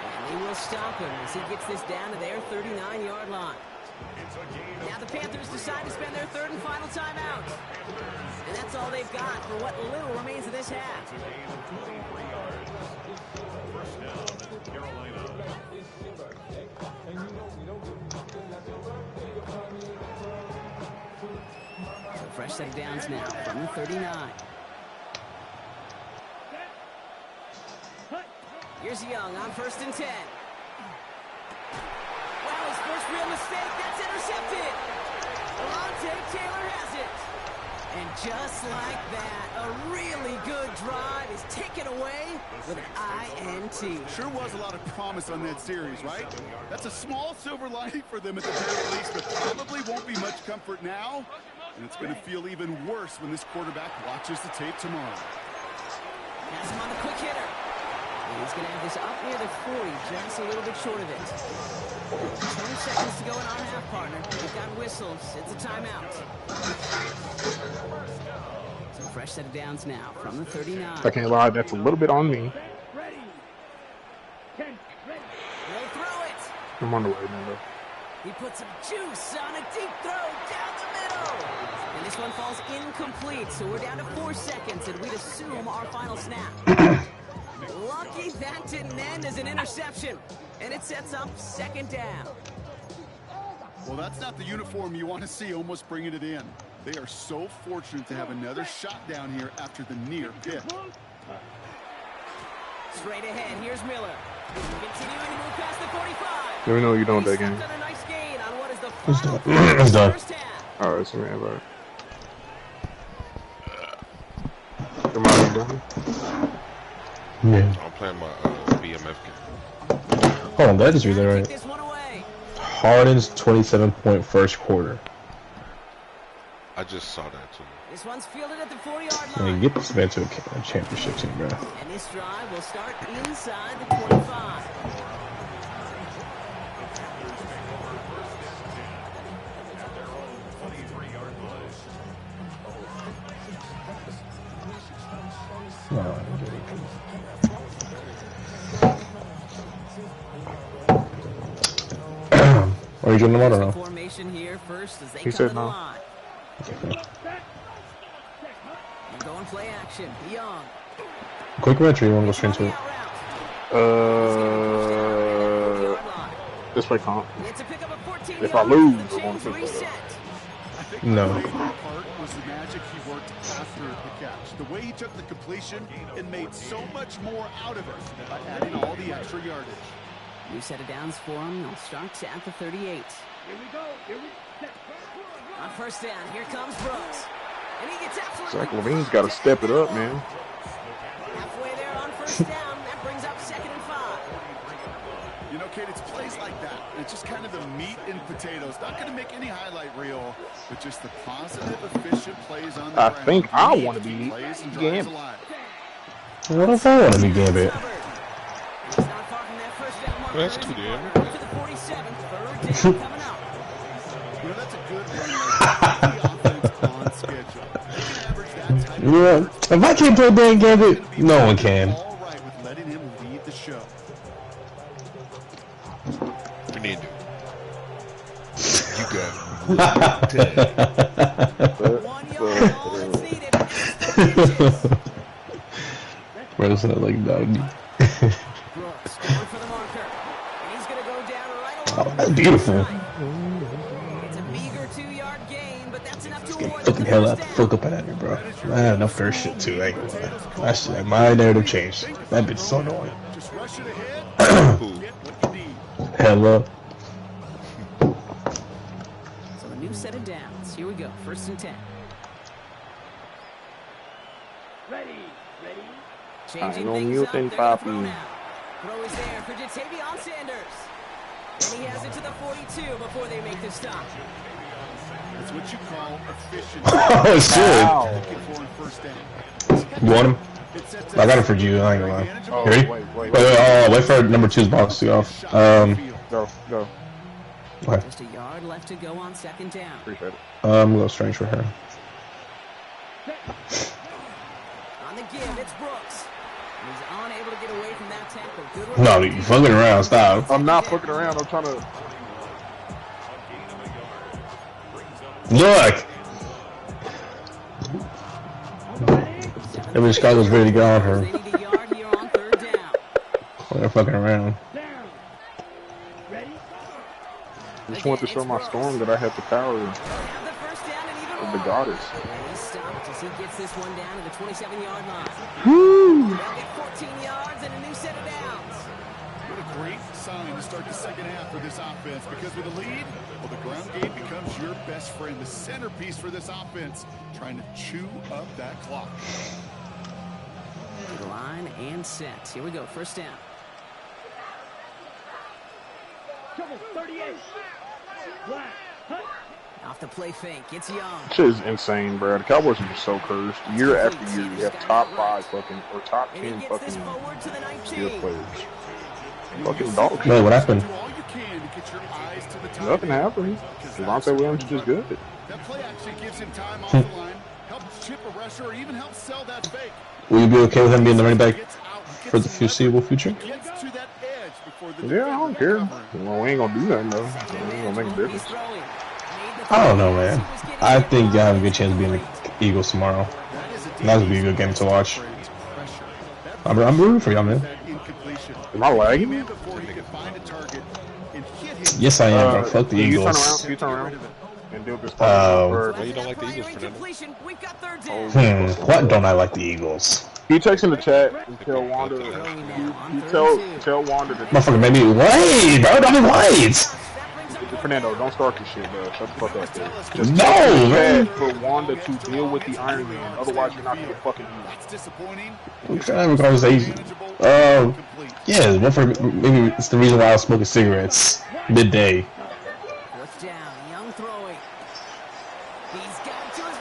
And they will stop him as he gets this down to their 39-yard line. Now the Panthers decide to spend their 3rd and final timeout. And that's all they've got for what little remains of this half. It's a gain of 23 yards. 1st down, Carolina. So fresh set of downs now from the 39. Here's Young on 1st and 10. Wow, his first real mistake. That's intercepted. Alontae Taylor has it. And just like that, a really good drive is taken away with an INT. Sure was a lot of promise on that series, right? That's a small silver lining for them at the very least, but probably won't be much comfort now. And it's going to feel even worse when this quarterback watches the tape tomorrow. Pass him on the quick hitter. And he's going to have this up near the 40, just a little bit short of it. 20 seconds to go in our half, partner. We've got whistles. It's a timeout. So fresh set of downs now from the 39. I can't lie, that's a little bit on me. Ready. 10. Ready. They'll throw it. I'm on the way, man. He puts some juice on a deep throw down the middle. And this one falls incomplete, so we're down to 4 seconds, and we'd assume our final snap. Lucky that didn't end as an interception, and it sets up 2nd down. Well, that's not the uniform you want to see almost bringing it in. They are so fortunate to have another shot down here after the near dip. Straight ahead, here's Miller. Continuing to move past the 45. Let me know you don't that game. Done a nice gain on what is the It's final done. play of It's the done. 1st half. Alright, so man, bro. Come on, you done? Yeah. I'm playing my BMF game. Hold on, did I just read that Kick right? this one away. Harden's 27-point first quarter. I I just saw that too. This one's fielded at the 40-yard Man, line. get this man to a championship team, bro. And this drive will start inside the 25. Are you doing them? I don't know. Formation here first as they He come said to the no. line. And go and play action. Young. Quick retry, you want to go straight to it? This way comp. It's a pickup of 14 If I yards. lose, The we're going chains to reset. I think No. my favorite part was the magic he worked after the catch. The way he took the completion and made so much more out of it by adding all the extra yardage. New set of downs for him. They'll start at the 38. Here we go. Here we go. On first down, here comes Brooks. And he gets absolutely Zach Levine's got to step it up, man. halfway there on first down. That brings up 2nd and 5. You know, Kate, it's plays like that. It's just kind of the meat and potatoes. Not going to make any highlight reel, but just the positive, efficient plays on the I ground. think I want to be Plays and drives Gambit. alive. What if I want to be Gambit? He's not far from that first down marker. That's too damn. To the 47. Third down coming up. You know, that's a good run. Like, the offense on schedule. They can average that type of Yeah. If I can't play Dan Gambit, no one can. all right with letting him lead the show. We need to. You got it. 1 yard, all that's needed. It's 30 inches. Bro, it's not like dog. Brooks going for the marker. And he's going to go down right Oh, along. that's beautiful. It's a meager 2-yard gain, but that's enough to avoid Fucking the hell first out. down. Fuck up at me, bro. I had enough first shit too. I ain't gonna lie. That shit, my narrative changed. That bitch is so annoying. Just rush it ahead. Cool. Get what you need. Hella. So a new set of downs. Here we go. 1st and 10. Ready. Ready. Changing know things you up. think, They're gonna Papi. throw now. Throw is there for Jatavion Sanders. And he has it to the 42 before they make the stop. That's what you call efficient. Oh shit. Looking for in first down. You want him? It sets I got him for you. I ain't gonna lie. Oh, You ready? Wait for number 2's box to go off. Go. Okay. Just a yard left to go on 2nd down. Appreciate it. I'm gonna go strange for her. On the give, it's Brooks. He's unable to get away from that tackle. Good work. No, you fucking around. Stop. I'm not fucking around. I'm trying to. Look. Every Chicago's ready to get on her. They need a yard here on 3rd down. They're fucking around. Down. Ready. I just want to show my storm that I have the power Have the first down and even of the more. goddess. And he stopped as he gets this one down to the 27-yard line. Woo! They'll get 14 yards and a new set of downs. What a great sign to start the second half for this offense, because with a lead, well, the ground game becomes your best friend, the centerpiece for this offense, trying to chew up that clock. To the line and set. Here we go. First down. Trouble. 38. Black. Hut. Off the play fake. It's Young. Shit is insane, bro. The Cowboys are just so cursed. Year after year, you have top 5 fucking or top And he 10 gets this fucking forward to the skill 19. players. Fucking dog. Wait, what happened? Do all you can to get your eyes to the top. Nothing happened. Devontae Williams is just good. That play actually gives him time off the line, helps chip a rusher, or even helps sell that fake. Will you be okay with him being the running back Gets out, for the gets foreseeable future? Gets to that edge before the Yeah, I don't care. defender Well, we ain't gonna do nothing though. Second We and ain't gonna make a He's difference. throwing. Made the I don't know, throw. man. He was getting I it think y'all have a wrong. good chance of being the Eagles tomorrow. That is a That's gonna be a good game to watch. pressure. I'm rooting for y'all, man. That incompletion. Am I lagging? Man before he could find a target and hit him. Yes, I am, bro. Fuck the You Eagles. turn around. And do this. Why you don't like the Prior Eagles, Fernando? incompletion. We've got 3rd down. What don't I like the Eagles? You text in the chat and tell Wanda. Throwing now on You 3rd and 2. tell Wanda to. Motherfucker made me wait, bro. Don't be wait. That brings up Fernando, don't start this shit, bro. Shut the fuck up, dude. Just No, man. for Wanda to deal with the Iron Man. Otherwise, you're not gonna fucking use. That's disappointing. I'm trying to have a conversation. Yeah, one for maybe it's the reason why I was smoking cigarettes midday. 4th down. Young throwing. He's got it to his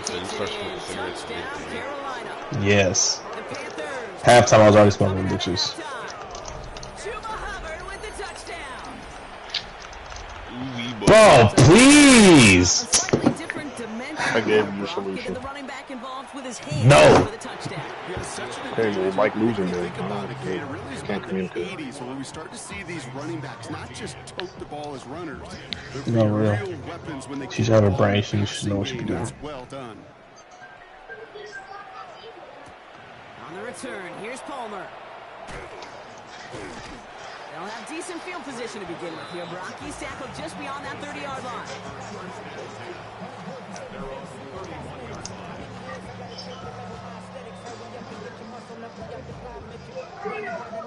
So you start smoking cigarettes in the Carolina. Yes. The Panthers. Halftime, I was already smoking bitches. With the touchdown. Bro, please. Slightly different dimension. I gave you your solution. Getting the running back involved with his hands No. for the touchdown. Hey, they like losing then. It really is Can't back in the communicate. 80s when we start to see these running backs not just tote the ball as runners. They're No, real. real weapons when they She should keep have the a ball brain. in the She should know what she passing can game. do. That's well done. On the return, here's Palmer. They'll have decent field position to begin with here. Brock, he's tackled just beyond that 30-yard line.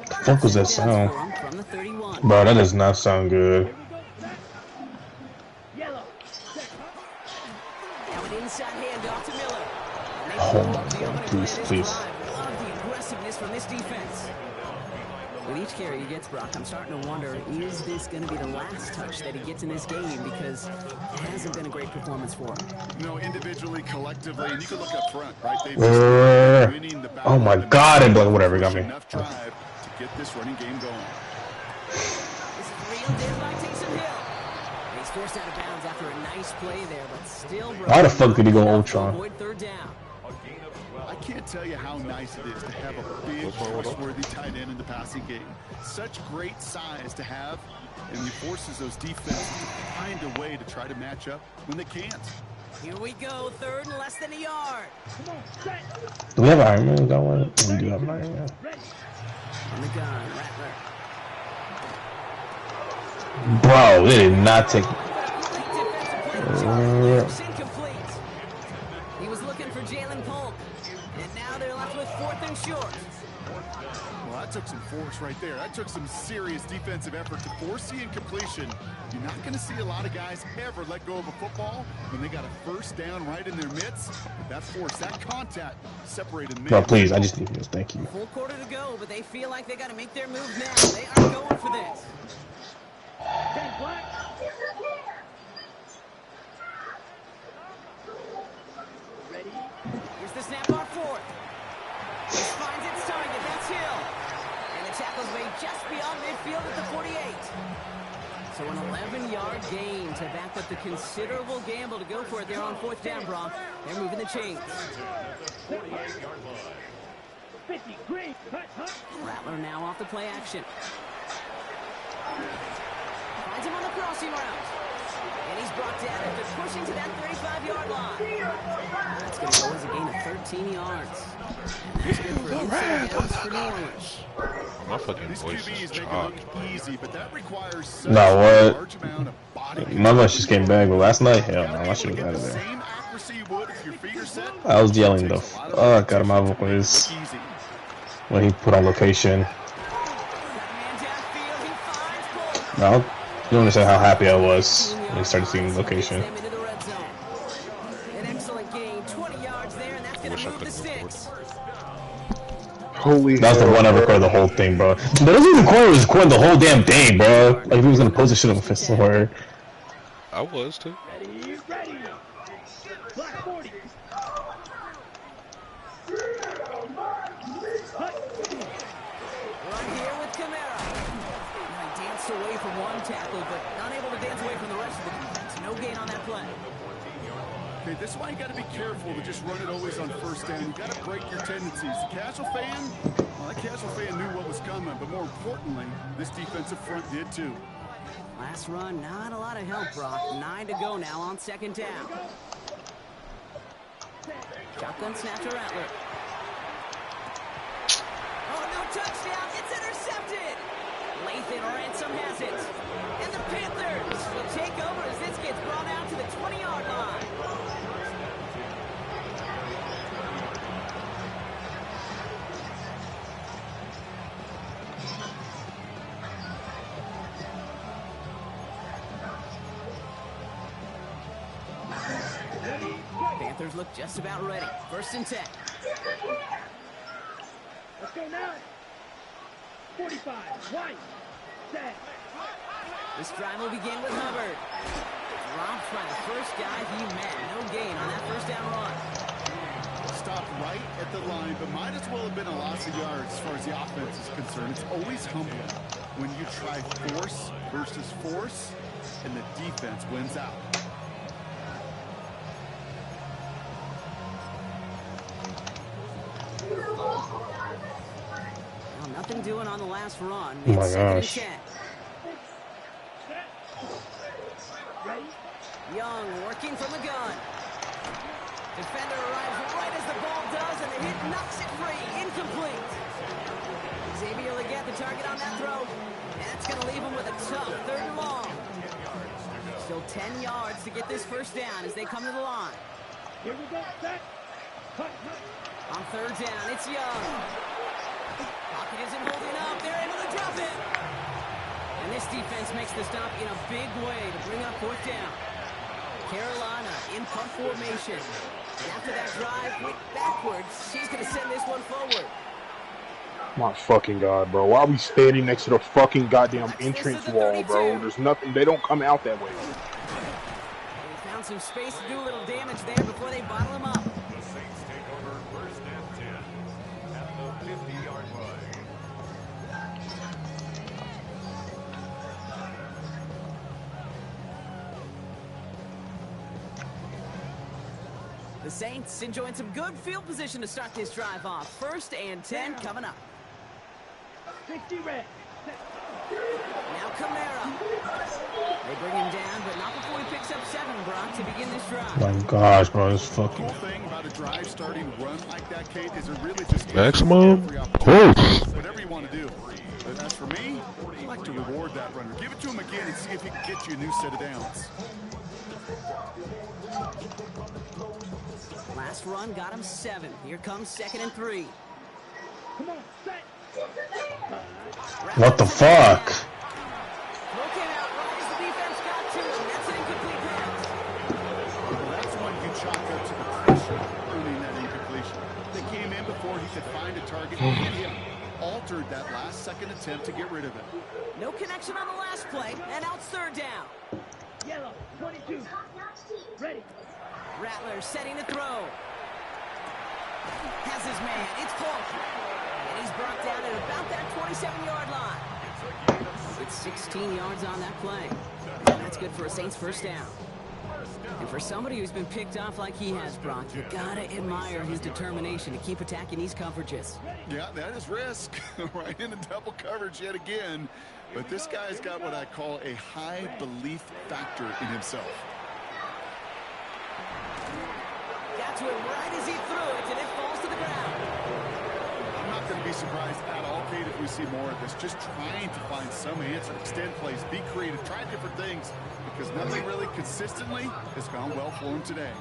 The fuck was that sound? From the 31. Bro, that does not sound good. Yellow. Now an inside handoff to Miller. And they Oh pull my up the God, opening please, play of this please. drive. Love the aggressiveness from this defense. With each carry he gets, Brock, I'm starting to wonder, is this going to be the last touch that he gets in this game? Because it hasn't been a great performance for him. You know, individually, collectively, and you can look up front, right? They've just winning the battle. Oh my God, and whatever got me. Enough drive to get this running game going. This is real deal by Taysom Hill. And he's forced out of bounds after a nice play there, but still. Why the fuck did he go Ultron? Avoid third down. I can't tell you how nice it is to have a big, trustworthy tight end in the passing game. Such great size to have, and he forces those defenses to find a way to try to match up when they can't. Here we go, third and less than a yard. Come on, set. Do we have Iron Man? That one? We do have an Iron Man. Ready. On the gun, Rattler. Bro, they did not take. It's incomplete. He was looking for Jalen Polk, and now they're left with 4th and short. Well, that took some force right there. That took some serious defensive effort to force the incompletion. You're not going to see a lot of guys ever let go of a football when they got a first down right in their midst. That force, that contact separated men. Bro, please, I just need this. Thank you. Full quarter to go, but they feel like they got to make their move now. They are going for this. Ten black. Ready. Here's the snap on 4th. This finds its target. That's Hill. And the tackle's made just beyond midfield at the 48. So an 11-yard gain to back up the considerable gamble to go for it there on 4th down, Brock. They're moving the chains. 50. Green. Hut, hut. Rattler now off the play action. Finds him on the crossing route. And he's brought down after pushing to that 35-yard line. That's going to go as a gain of 13 yards. And that's good for inside downs for New Orleans. My fucking These voice QBs is make it chopped. look easy, but that requires such No, a what? large amount of body My voice just came back, but last night, hell no, control. my shit was Get out the of there. same accuracy you would if your feet are set. I was yelling the Takes a lot of fuck out of my repetition voice to make it look easy. when he put on location. Man downfield, he finds Polk. No, you don't understand how happy I was when he started seeing the location. Them into the red zone. An excellent gain, 20 yards there, and that's going Wish to I move the could record. sticks. Holy That was the hell, one I bro. recorded the whole thing, bro. But it wasn't recording, it was recording the whole damn thing, bro. Like, if he was gonna post this shit on somewhere. I was too. Ready. Ready. Black 40. Hut. Run here with Camara. Now he danced away from one tackle, but unable to dance away from the rest of the defense. No gain on that play. Okay, this is why you got to be careful to just run it always on first down. You got to break your tendencies. The casual fan, well, that casual fan knew what was coming, but more importantly, this defensive front did too. Last run, not a lot of help, Brock. 9 to go now on 2nd down. Shotgun snap to Rattler. Oh, no touchdown. It's intercepted. Lathan Ransom has it. And the Panthers will take over as this gets brought out to the 20-yard line. Panthers look just about ready. 1st and 10. Let's go now. 45. White. Set. This drive will begin with Hubbard. Dropped by the first guy he met. No gain on that 1st down run. Stopped right at the line, but might as well have been a loss of yards as far as the offense is concerned. It's always humbling when you try force versus force, and the defense wins out. Well, nothing doing on the last run. Oh my It's second and gosh. 10. Young working from the gun. Defender arrives right as the ball does, and the hit knocks it free. Incomplete. Is he able to get the target on that throw? And that's going to leave him with a tough 3rd and long. Still 10 yards to get this first down as they come to the line. Here we go. Set. Cut. On 3rd down, it's Young. Pocket isn't holding up. They're able to drop it. And this defense makes the stop in a big way to bring up 4th down. Carolina in punt formation. And after that drive went backwards, she's going to send this one forward. My fucking God, bro. Why are we standing next to the fucking goddamn entrance wall, bro? There's nothing. They don't come out that way. They found some space to do a little damage there before they bottle him up. The Saints take over 1st and 10 at the 50-yard line. The Saints enjoying some good field position to start this drive off. 1st and 10 coming up. 60 red. Now Kamara. They bring him down, but not before he picks up 7, Brock, to begin this drive. Oh my gosh, bro, this The fucking. cool thing about a drive starting run like that, Kate, is it really just Maximum every opportunity. push. Whatever you want to do. But as for me, I like to reward that runner. Give it to him again and see if he can get you a new set of downs. Last run got him 7. Here comes 2nd and 3. Come on. Set. What the fuck? Throw came out right as the defense got to him. That's an incomplete pass. Well, that's one you chalk up to the pressure earning that incompletion. They came in before he could find a target and hit him. Altered that last second attempt to get rid of it. No connection on the last play, and out 3rd down. Yellow. 22. Ready. Rattler setting to throw. Has his man. It's close. And he's brought down at about that 27-yard line. It's 16 yards on that play. That's good for a Saints 1st down. And for somebody who's been picked off like he has, Brock, you gotta admire his determination to keep attacking these coverages. Yeah, that is risk. Right into double coverage yet again. But this guy's got what I call a high belief factor in himself. Got to it right as he threw it, and it falls to the ground. I'm not going to be surprised at all, Kate, if we see more of this. Just trying to find some answer, extend plays, be creative, try different things, because nothing really consistently has gone well for him today.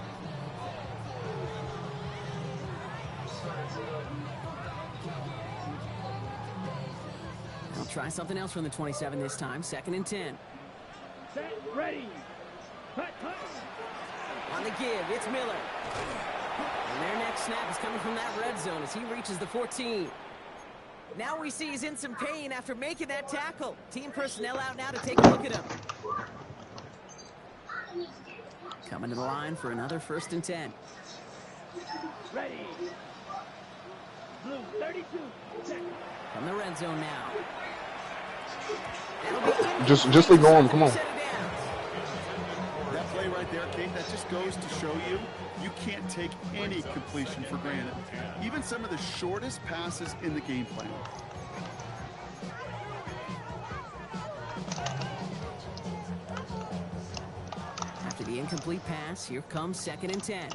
I'll try something else from the 27 this time. 2nd and 10. Set. Ready. Cut. On the give, it's Miller. And their next snap is coming from that red zone as he reaches the 14. Now we see he's in some pain after making that tackle. Team personnel out now to take a look at him. Coming to the line for another 1st and 10. Ready. Blue. 32. Set. From the red zone now. Just ignore him. Come on. That play right there, Kate, that just goes to show you can't take any completion for granted. Even some of the shortest passes in the game plan. After the incomplete pass, here comes 2nd and 10.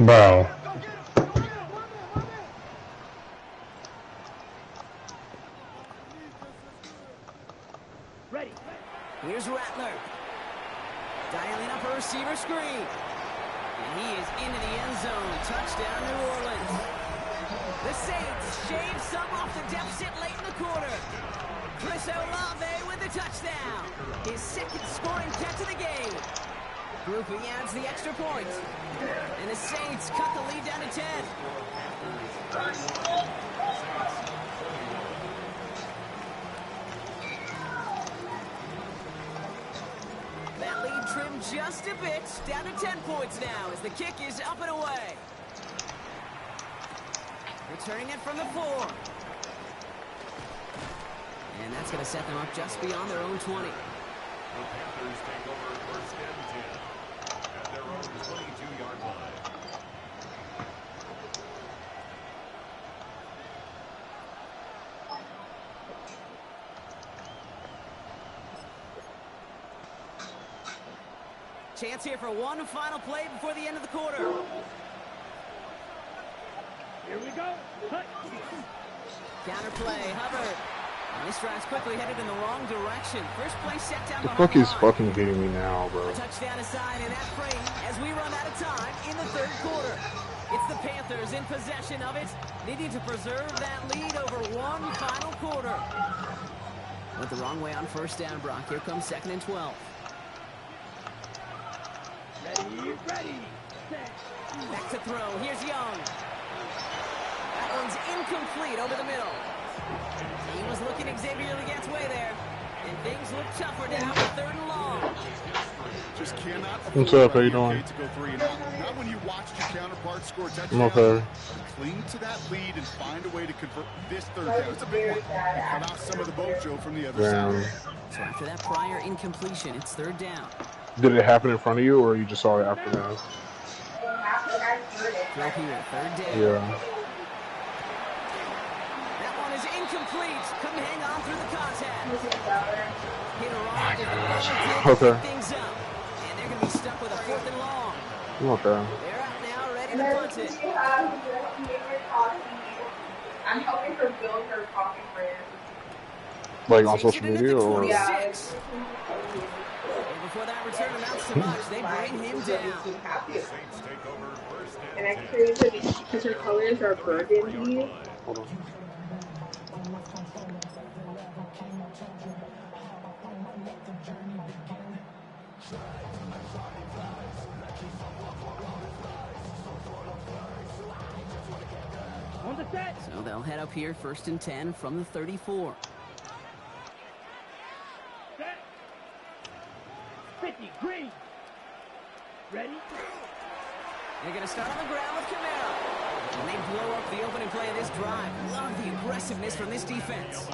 Bro. Ready. Here's Rattler. Dialing up a receiver screen. And he is into the end zone. Touchdown, New Orleans. The Saints shave some off the deficit late in the quarter. Chris Olave with the touchdown. His 2nd scoring catch of the game. Grouping adds the extra point. And the Saints cut the lead down to 10. That lead trimmed him just a bit. Down to 10 points now as the kick is up and away. Returning it from the 4. And that's going to set them up just beyond their own 20. The Panthers take over first and 10 at their own 22-yard line. Chance here for one final play before the end of the quarter. Here we go. Cut. Counter play, Hubbard. And this drive's quickly headed in the wrong direction. First play set down The behind fuck the is line. fucking hitting me now, bro? A touchdown aside in that frame as we run out of time in the third quarter. It's the Panthers in possession of it, needing to preserve that lead over one final quarter. Went the wrong way on first down, Brock. Here comes 2nd and 12. Ready, set. Back to throw. Here's Young. That one's incomplete over the middle. He was looking Xavier Leggett's way there. And things look tougher now with 3rd and long. Just cannot What's up? How you afford doing? to go 3 and out. Not when you watched your counterpart score a touchdown. I'm okay. Cling to that lead and find a way to convert this 3rd down. It's a big one. And cut off some of the mojo from the other Damn. side. So after that prior incompletion, it's 3rd down. Did it happen in front of you, or you just saw it after that? Throw here, 3rd down. Yeah. That one is incomplete. Couldn't hang on through the contact. Hit her off as the ball Okay. pick things up. And they're going to be stuck with a 4th and long. I'm okay. They're out now, ready to punt it. I'm helping her build her coffee brand. Like on Takes social it into media, the or? 26. And before that return amounts to much, they bring him down. Saints take over first And and I 10 created these because her colors are burgundy. Hold on. On the set. So they'll head up here, 1st and 10 from the 34. Set. 50. Green. Ready. They're going to start on the ground with Camara. And they blow up the opening play of this drive. Love the aggressiveness from this defense.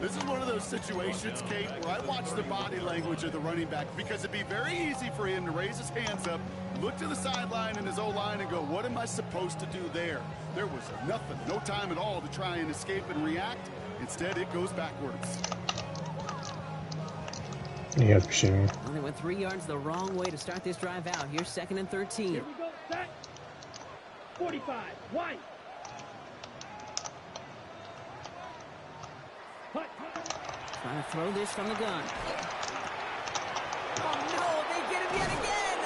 This is one of those situations, Kate, where I watch the body language of the running back because it'd be very easy for him to raise his hands up, look to the sideline in his O-line and go, what am I supposed to do there? There was nothing, no time at all to try and escape and react. Instead, it goes backwards. Yeah, that's for sure. Well, they went 3 yards the wrong way to start this drive out. Here's 2nd and 13. Here we go. Set. 45. White. Cut. Trying to throw this from the gun. Oh, no, they get him yet again.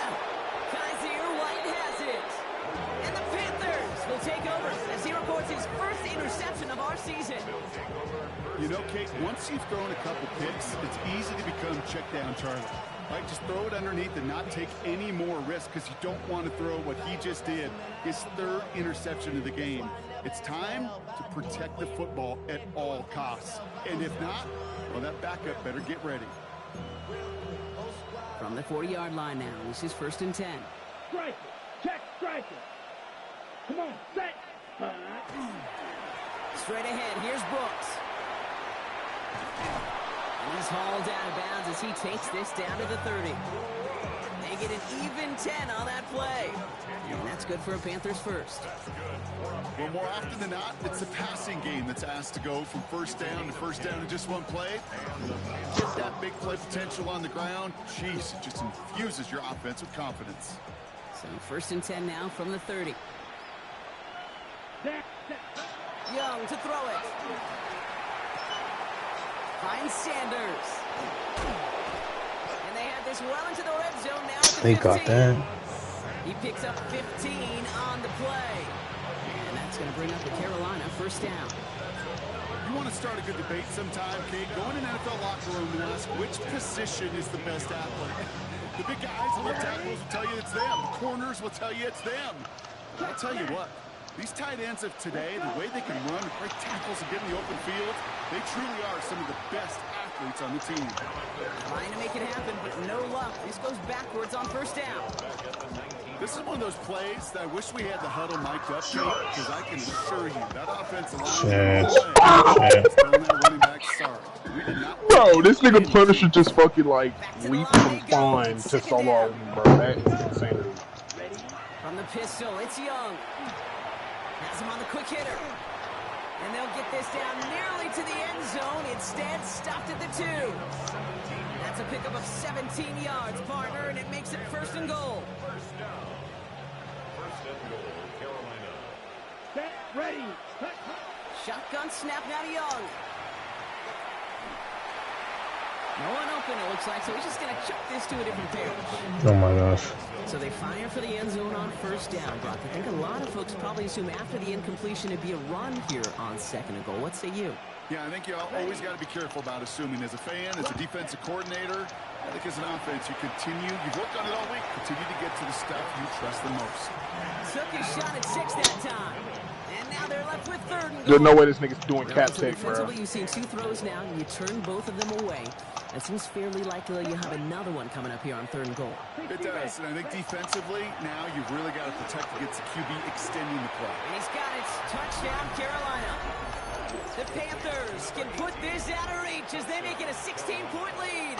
Kaiser White has it. And the Panthers will take over as he records his first interception of our season. You know, Kate, once you've thrown a couple picks, it's easy to become check down Charlie. Right, just throw it underneath and not take any more risk because you don't want to throw what he just did, his 3rd interception of the game. It's time to protect the football at all costs. And if not, well, that backup better get ready. From the 40-yard line now, this is 1st and 10. Striker. Check striker. Come on. Set. Straight ahead, here's Brooks. And he's hauled out of bounds as he takes this down to the 30. They get an even 10 on that play. And that's good for a Panthers first. Well, more often than not, it's the passing game that's asked to go from first down in just one play. Get that big play potential on the ground. Jeez, it just infuses your offense with confidence. So 1st and 10 now from the 30. Set. Young to throw it. Finds Sanders. And they have this well into the red zone now at the 15. They got that. He picks up 15 on the play. And that's going to bring up the Carolina 1st down. You want to start a good debate sometime, Kate? Go in an NFL locker room and ask which position is the best athlete. The big guys, the left tackles will tell you it's them. The corners will tell you it's them. But I'll tell you what, these tight ends of today, the way they can run, break tackles and get in the open field, they truly are some of the best athletes athletes on the team. Trying to make it happen, but no luck. This goes backwards on first down. This is one of those plays that I wish we had the huddle mic'd up to, because I can assure you that offensive line is telling that running back sorry. We did not. Bro, this nigga Punisher just fucking like leap from fine to solo, bro. That is insanity. From the pistol, it's Young. Has him on the quick hitter. And they'll get this down nearly to the end zone. Instead, stopped at the 2. That's a pickup of 17 yards, partner, and it makes it 1st and goal. First down. First and goal, Carolina. Set, ready. Shotgun snap now to Young. No one open, it looks like, so he's just going to chuck this to a different page. Oh my gosh. So they fire for the end zone on first down, Brock. I think a lot of folks probably assume after the incompletion it'd be a run here on 2nd and goal. What say you? Yeah, I think you always got to be careful about assuming. As a fan, as a defensive coordinator, I think as an offense, you've worked on it all week, continue to get to the stuff you trust the most. Took his shot at 6 that time. And now they're left with 3rd and goal. There's no way this nigga's doing cap tech, bro. You've seen 2 throws now, and you turn both of them away. It seems fairly likely you have another one coming up here on 3rd and goal. It does, and I think defensively, now you've really got to protect against the QB extending the play. And he's got it. Touchdown, Carolina. The Panthers can put this out of reach as they make it a 16-point lead.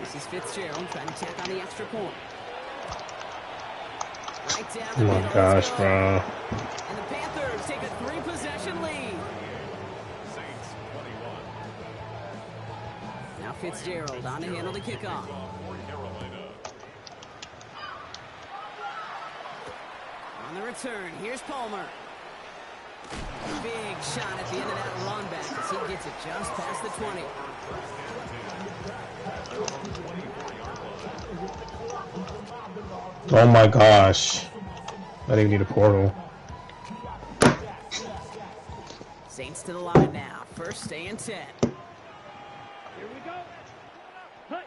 This is Fitzgerald trying to tack on the extra point. Right down the middle. Oh my gosh, bro. And the Panthers take a 3-possession lead. Now Fitzgerald on to handle the kickoff. On the return, here's Palmer. Big shot at the end of that run back as he gets it just past the 20. Oh my gosh. I didn't need a portal. Saints to the line now. 1st and 10. Here we go. Hut.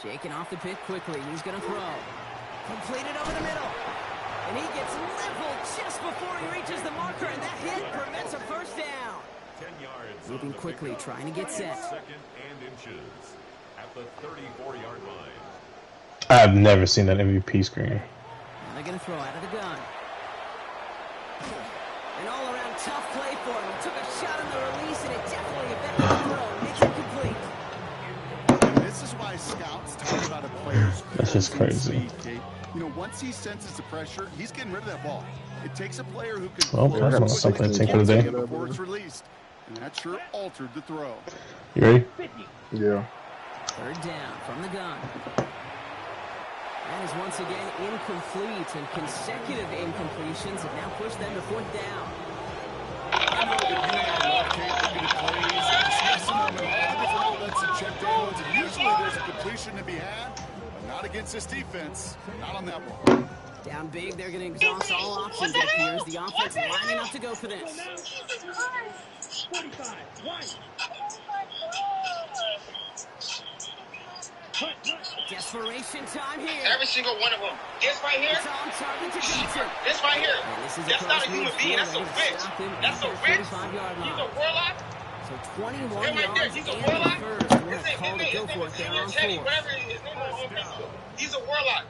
Shaking off the pit quickly. He's going to throw. Completed over the middle. And he gets leveled just before he reaches the marker, and that hit prevents a 1st down. 10 yards. Moving quickly, trying to get set. 2nd and inches at the 34-yard line. I've never seen that MVP screen. Now they're going to throw out of the gun. An all-around tough play for him. He took a shot on the release, and it definitely affected the throw. Makes it complete. And this is why scouts talk about a player's That's just crazy. speed, you know, once he senses the pressure, he's getting rid of that ball. It takes a player who can Well, I got something to take for the day. before it's released. And that sure altered the throw. You ready? Yeah. 3rd down from the gun. That is once again incomplete, and consecutive incompletions have now pushed them to 4th down. Usually there's a completion to be had, but not against this defense. Not on that one. Down big, they're going to exhaust all options, it appears. The offense lining up to go for this. 45. One. Desperation time here. Every single one of them. This right here. It's on target to Johnson. This right here. And this is That's not a human being. That's a witch. That's a witch. 45-yard He's a line. warlock. So 21 Him right there. yards He's a in the warlock. first. We're His going to call the go for it there on Teddy, 4th. whatever his name is. He's a warlock.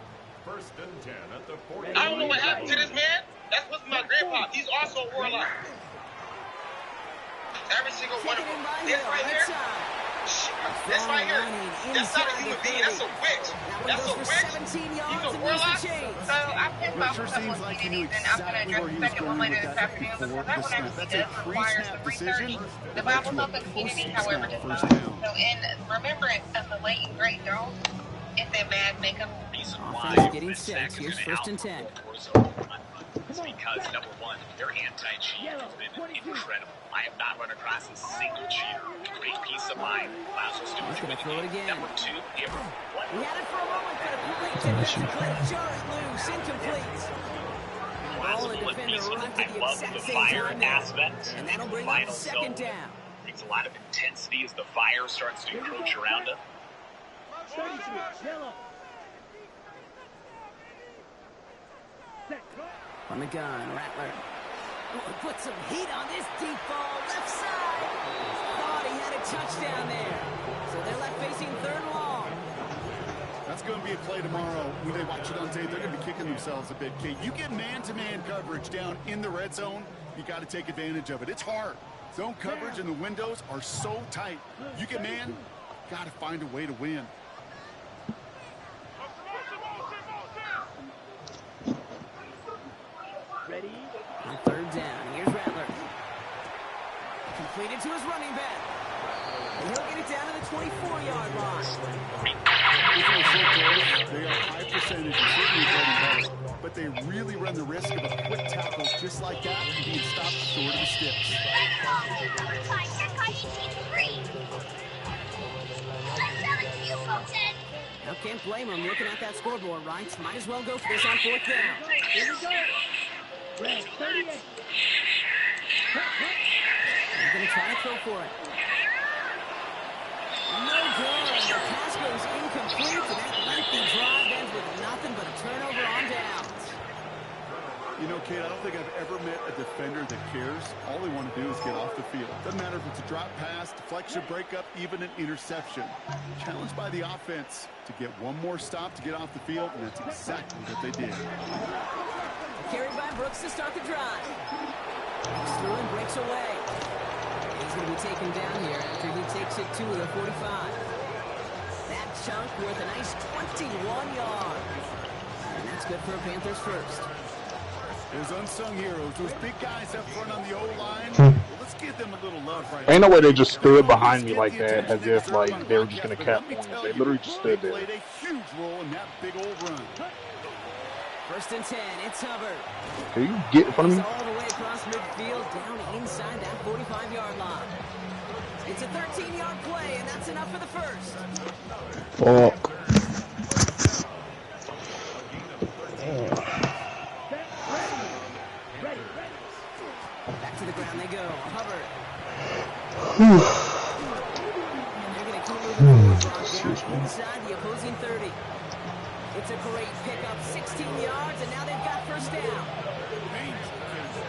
1st and 10 at the 40. I don't know what happened to this man. That's what's my grandpa. He's also a warlock. Every single one of them. This right here. This right here. That's not a human being. That's a witch. That's a witch. He's a warlock. So I think about Sure a couple seems of like he knew communities, and I'm going to exactly where address he the was second one going later with this that afternoon. before Because the that one snap. actually That's a does require pre-snap some decision. research. The Bible's open community, however, does not. First down. So in remembrance of the late and great Jones, it's a mad makeup. Offense getting set. Here's 1st and 10. It's because, number one, their anti-cheat has been incredible. I have not run across a single cheater. Great peace of mind. Allows us to He's going to throw it again. Number two, He had it for a moment, but a complete defensive play. Jar it loose, incomplete. Ball and defender arrived at the exact same time now. And that'll bring up 2nd down. Brings a lot of intensity as the fire starts to encroach around him. 32. Yellow. Set. On the gun, Rattler. Oh, put some heat on this deep ball, left side. Thought he had it touchdown there. So they're left facing 3rd and long. That's going to be a play tomorrow. When they watch it on tape, they're going to be kicking themselves a bit, Kate. You get man-to-man coverage down in the red zone, you got to take advantage of it. It's hard. Zone coverage and the windows are so tight. You get man, got to find a way to win. Ready? On 3rd down, here's Rattler. Completed to his running back. And he'll get it down to the 24-yard line. They are high percentage and certainly getting better, but they really run the risk of a quick tackle just like that and being stopped short of the sticks. Now can't blame him looking at that scoreboard, right? Might as well go for this on 4th down. Here we go. Red 38. They're going to try to throw for it. No good. The pass goes incomplete, and that lengthy drive ends with nothing but a turnover on downs. You know, Kate, I don't think I've ever met a defender that cares. All they want to do is get off the field. Doesn't matter if it's a drop pass, deflection, breakup, even an interception. Challenged by the offense to get one more stop to get off the field, and that's exactly what they did. Carried by Brooks to start the drive. Breaks through and breaks away. He's going to be taken down here after he takes it to the 45. That chunk worth a nice 21 yards. And that's good for a Panthers first. Those unsung heroes, those big guys up front on the O-line, well, let's give them a little love right now. Ain't no way they just stood behind me like that as if like they were just going to cap points. They literally just stood there. Played a huge role in that big old run. 1st and 10, it's Hubbard. Can you get in front of me? All the way across midfield, down inside that 45-yard line. It's a 13-yard play, and that's enough for the first. Fuck. Back to the ground they go. Hubbard. And they're going to keep moving forward down inside the opposing 30. It's a great pickup, 16 yards, and now they've got 1st down.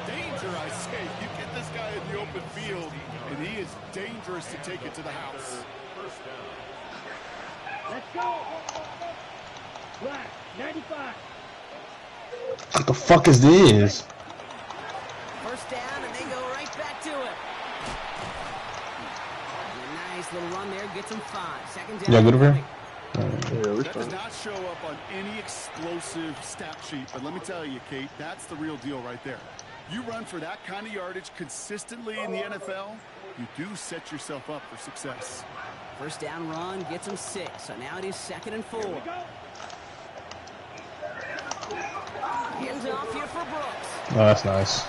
Danger, I say. You get this guy in the open field, and he is dangerous to take it to the house. Let's go. Black 95. What the fuck is this? 1st down, and they go right back to it. And a nice little run there, gets them 5. 2nd down. Yeah, good over here. That does not show up on any explosive stat sheet, but let me tell you, Kate, that's the real deal right there. You run for that kind of yardage consistently in the NFL, you do set yourself up for success. 1st down run gets them 6, so now it is 2nd and 4. Hands off here for Brooks. Oh, that's nice.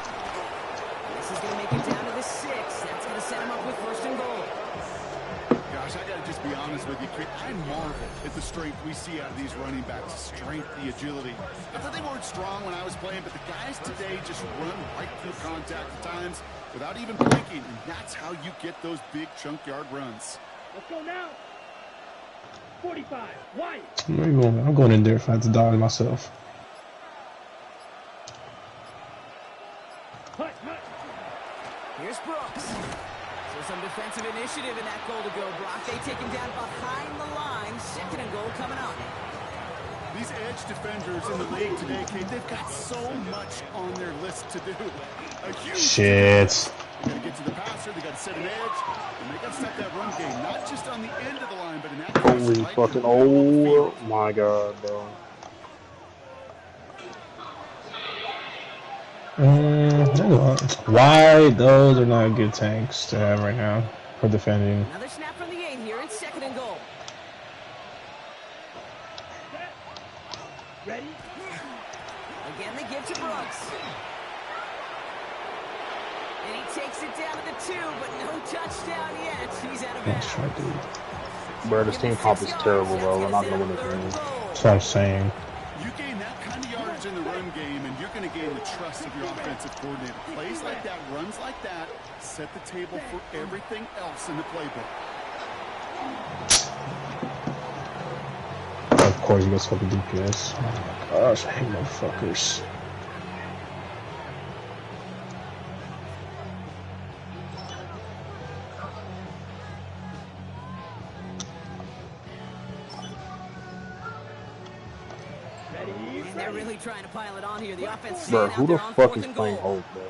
This is going to make it down to the 6. That's going to set him up with 1st and goal. Gosh, I got to just be honest with you, Kate. I marvel at the strength we see out of these running backs. The strength, the agility. I thought they weren't strong when I was playing, but the guys today just run right through contact at times without even blinking, and that's how you get those big chunk yard runs. Let's go now. 45. Wyatt. Where you going? I'm going in there if I have to dodge myself. Here's Brooks. So some defensive initiative in that goal to go. Brock, they take him down behind the line. 2nd and goal coming up. These edge defenders in the league today, Kate, they've got so much on their list to do. A huge Shit. They got to get to the passer, they got to set an edge, and they got to set that run game, not just on the end of the line, but in that case, Holy right fucking, in the middle of oh my god, bro. Why those are not good tanks to have right now for defending. Another snap from the 8 here. It's 2nd and goal. Ready? Again, they give to Brooks. And he takes it down to the 2, but no touchdown yet. He's out of bounds. Bro, this team comp is terrible, bro. We're not gonna win this game. That's what I'm saying. You gain that kind of yardage in the run game, and you're going to gain the trust of your offensive coordinator. Plays like that, runs like that, set the table for everything else in the playbook. Of course, you guys fucking DPS. Oh my gosh, I hate motherfuckers. And they're really trying to pile it on here. The offense Bro, staying who out the there on fuck 4th is and playing goal. hold, bro?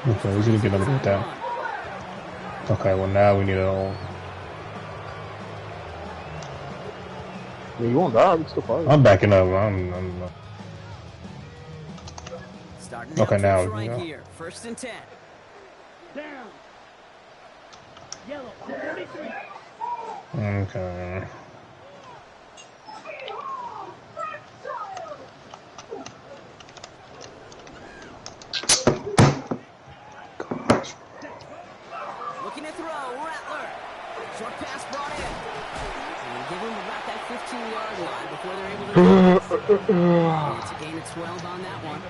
Okay, we should get a look at that. Okay, well now we need a. Yeah, you won't die. We still fight. I'm backing up. I'm Starting okay, now trips right you know. here. 1st and 10. Down. Yellow. 33. Okay. Looking to throw. Rattler. Short pass brought in. And give him about that 15-yard line before they're able to and it's a gain of 12 on that one.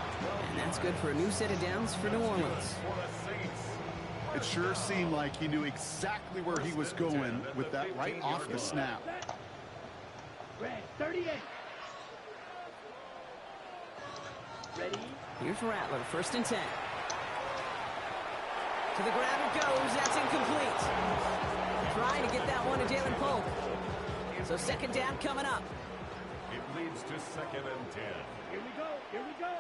And that's good for a new set of downs for New Orleans. It sure seemed like he knew exactly where he was going with that right off the snap. Red. 38. Ready? Here's Rattler. 1st and 10. To the ground it goes. That's incomplete. Trying to get that one to Jalen Polk. So 2nd down coming up. It leads to 2nd and 10. Here we go. Here we go.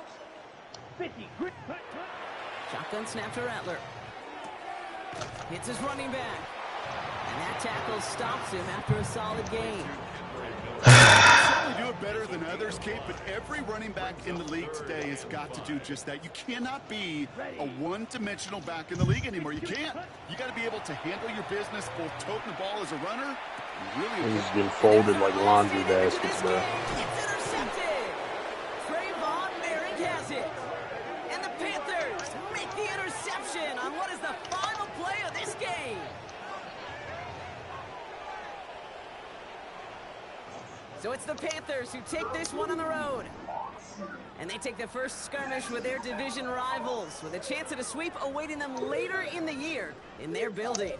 50. Grit. Cut. Shotgun snap to Rattler. Hits his running back. And that tackle stops him after a solid gain. Certainly do it better than others, Kate, but every running back in the league today has got to do just that. You cannot be a one-dimensional back in the league anymore. You can't. You got to be able to handle your business, both toting the ball as a runner. Really, He's getting folded like laundry baskets, bro. It's intercepted. Trayvon Merrick has it. And the Panthers make the interception on what is the final play of this game. So it's the Panthers who take this one on the road. And they take the first skirmish with their division rivals, with a chance at a sweep awaiting them later in the year in their building.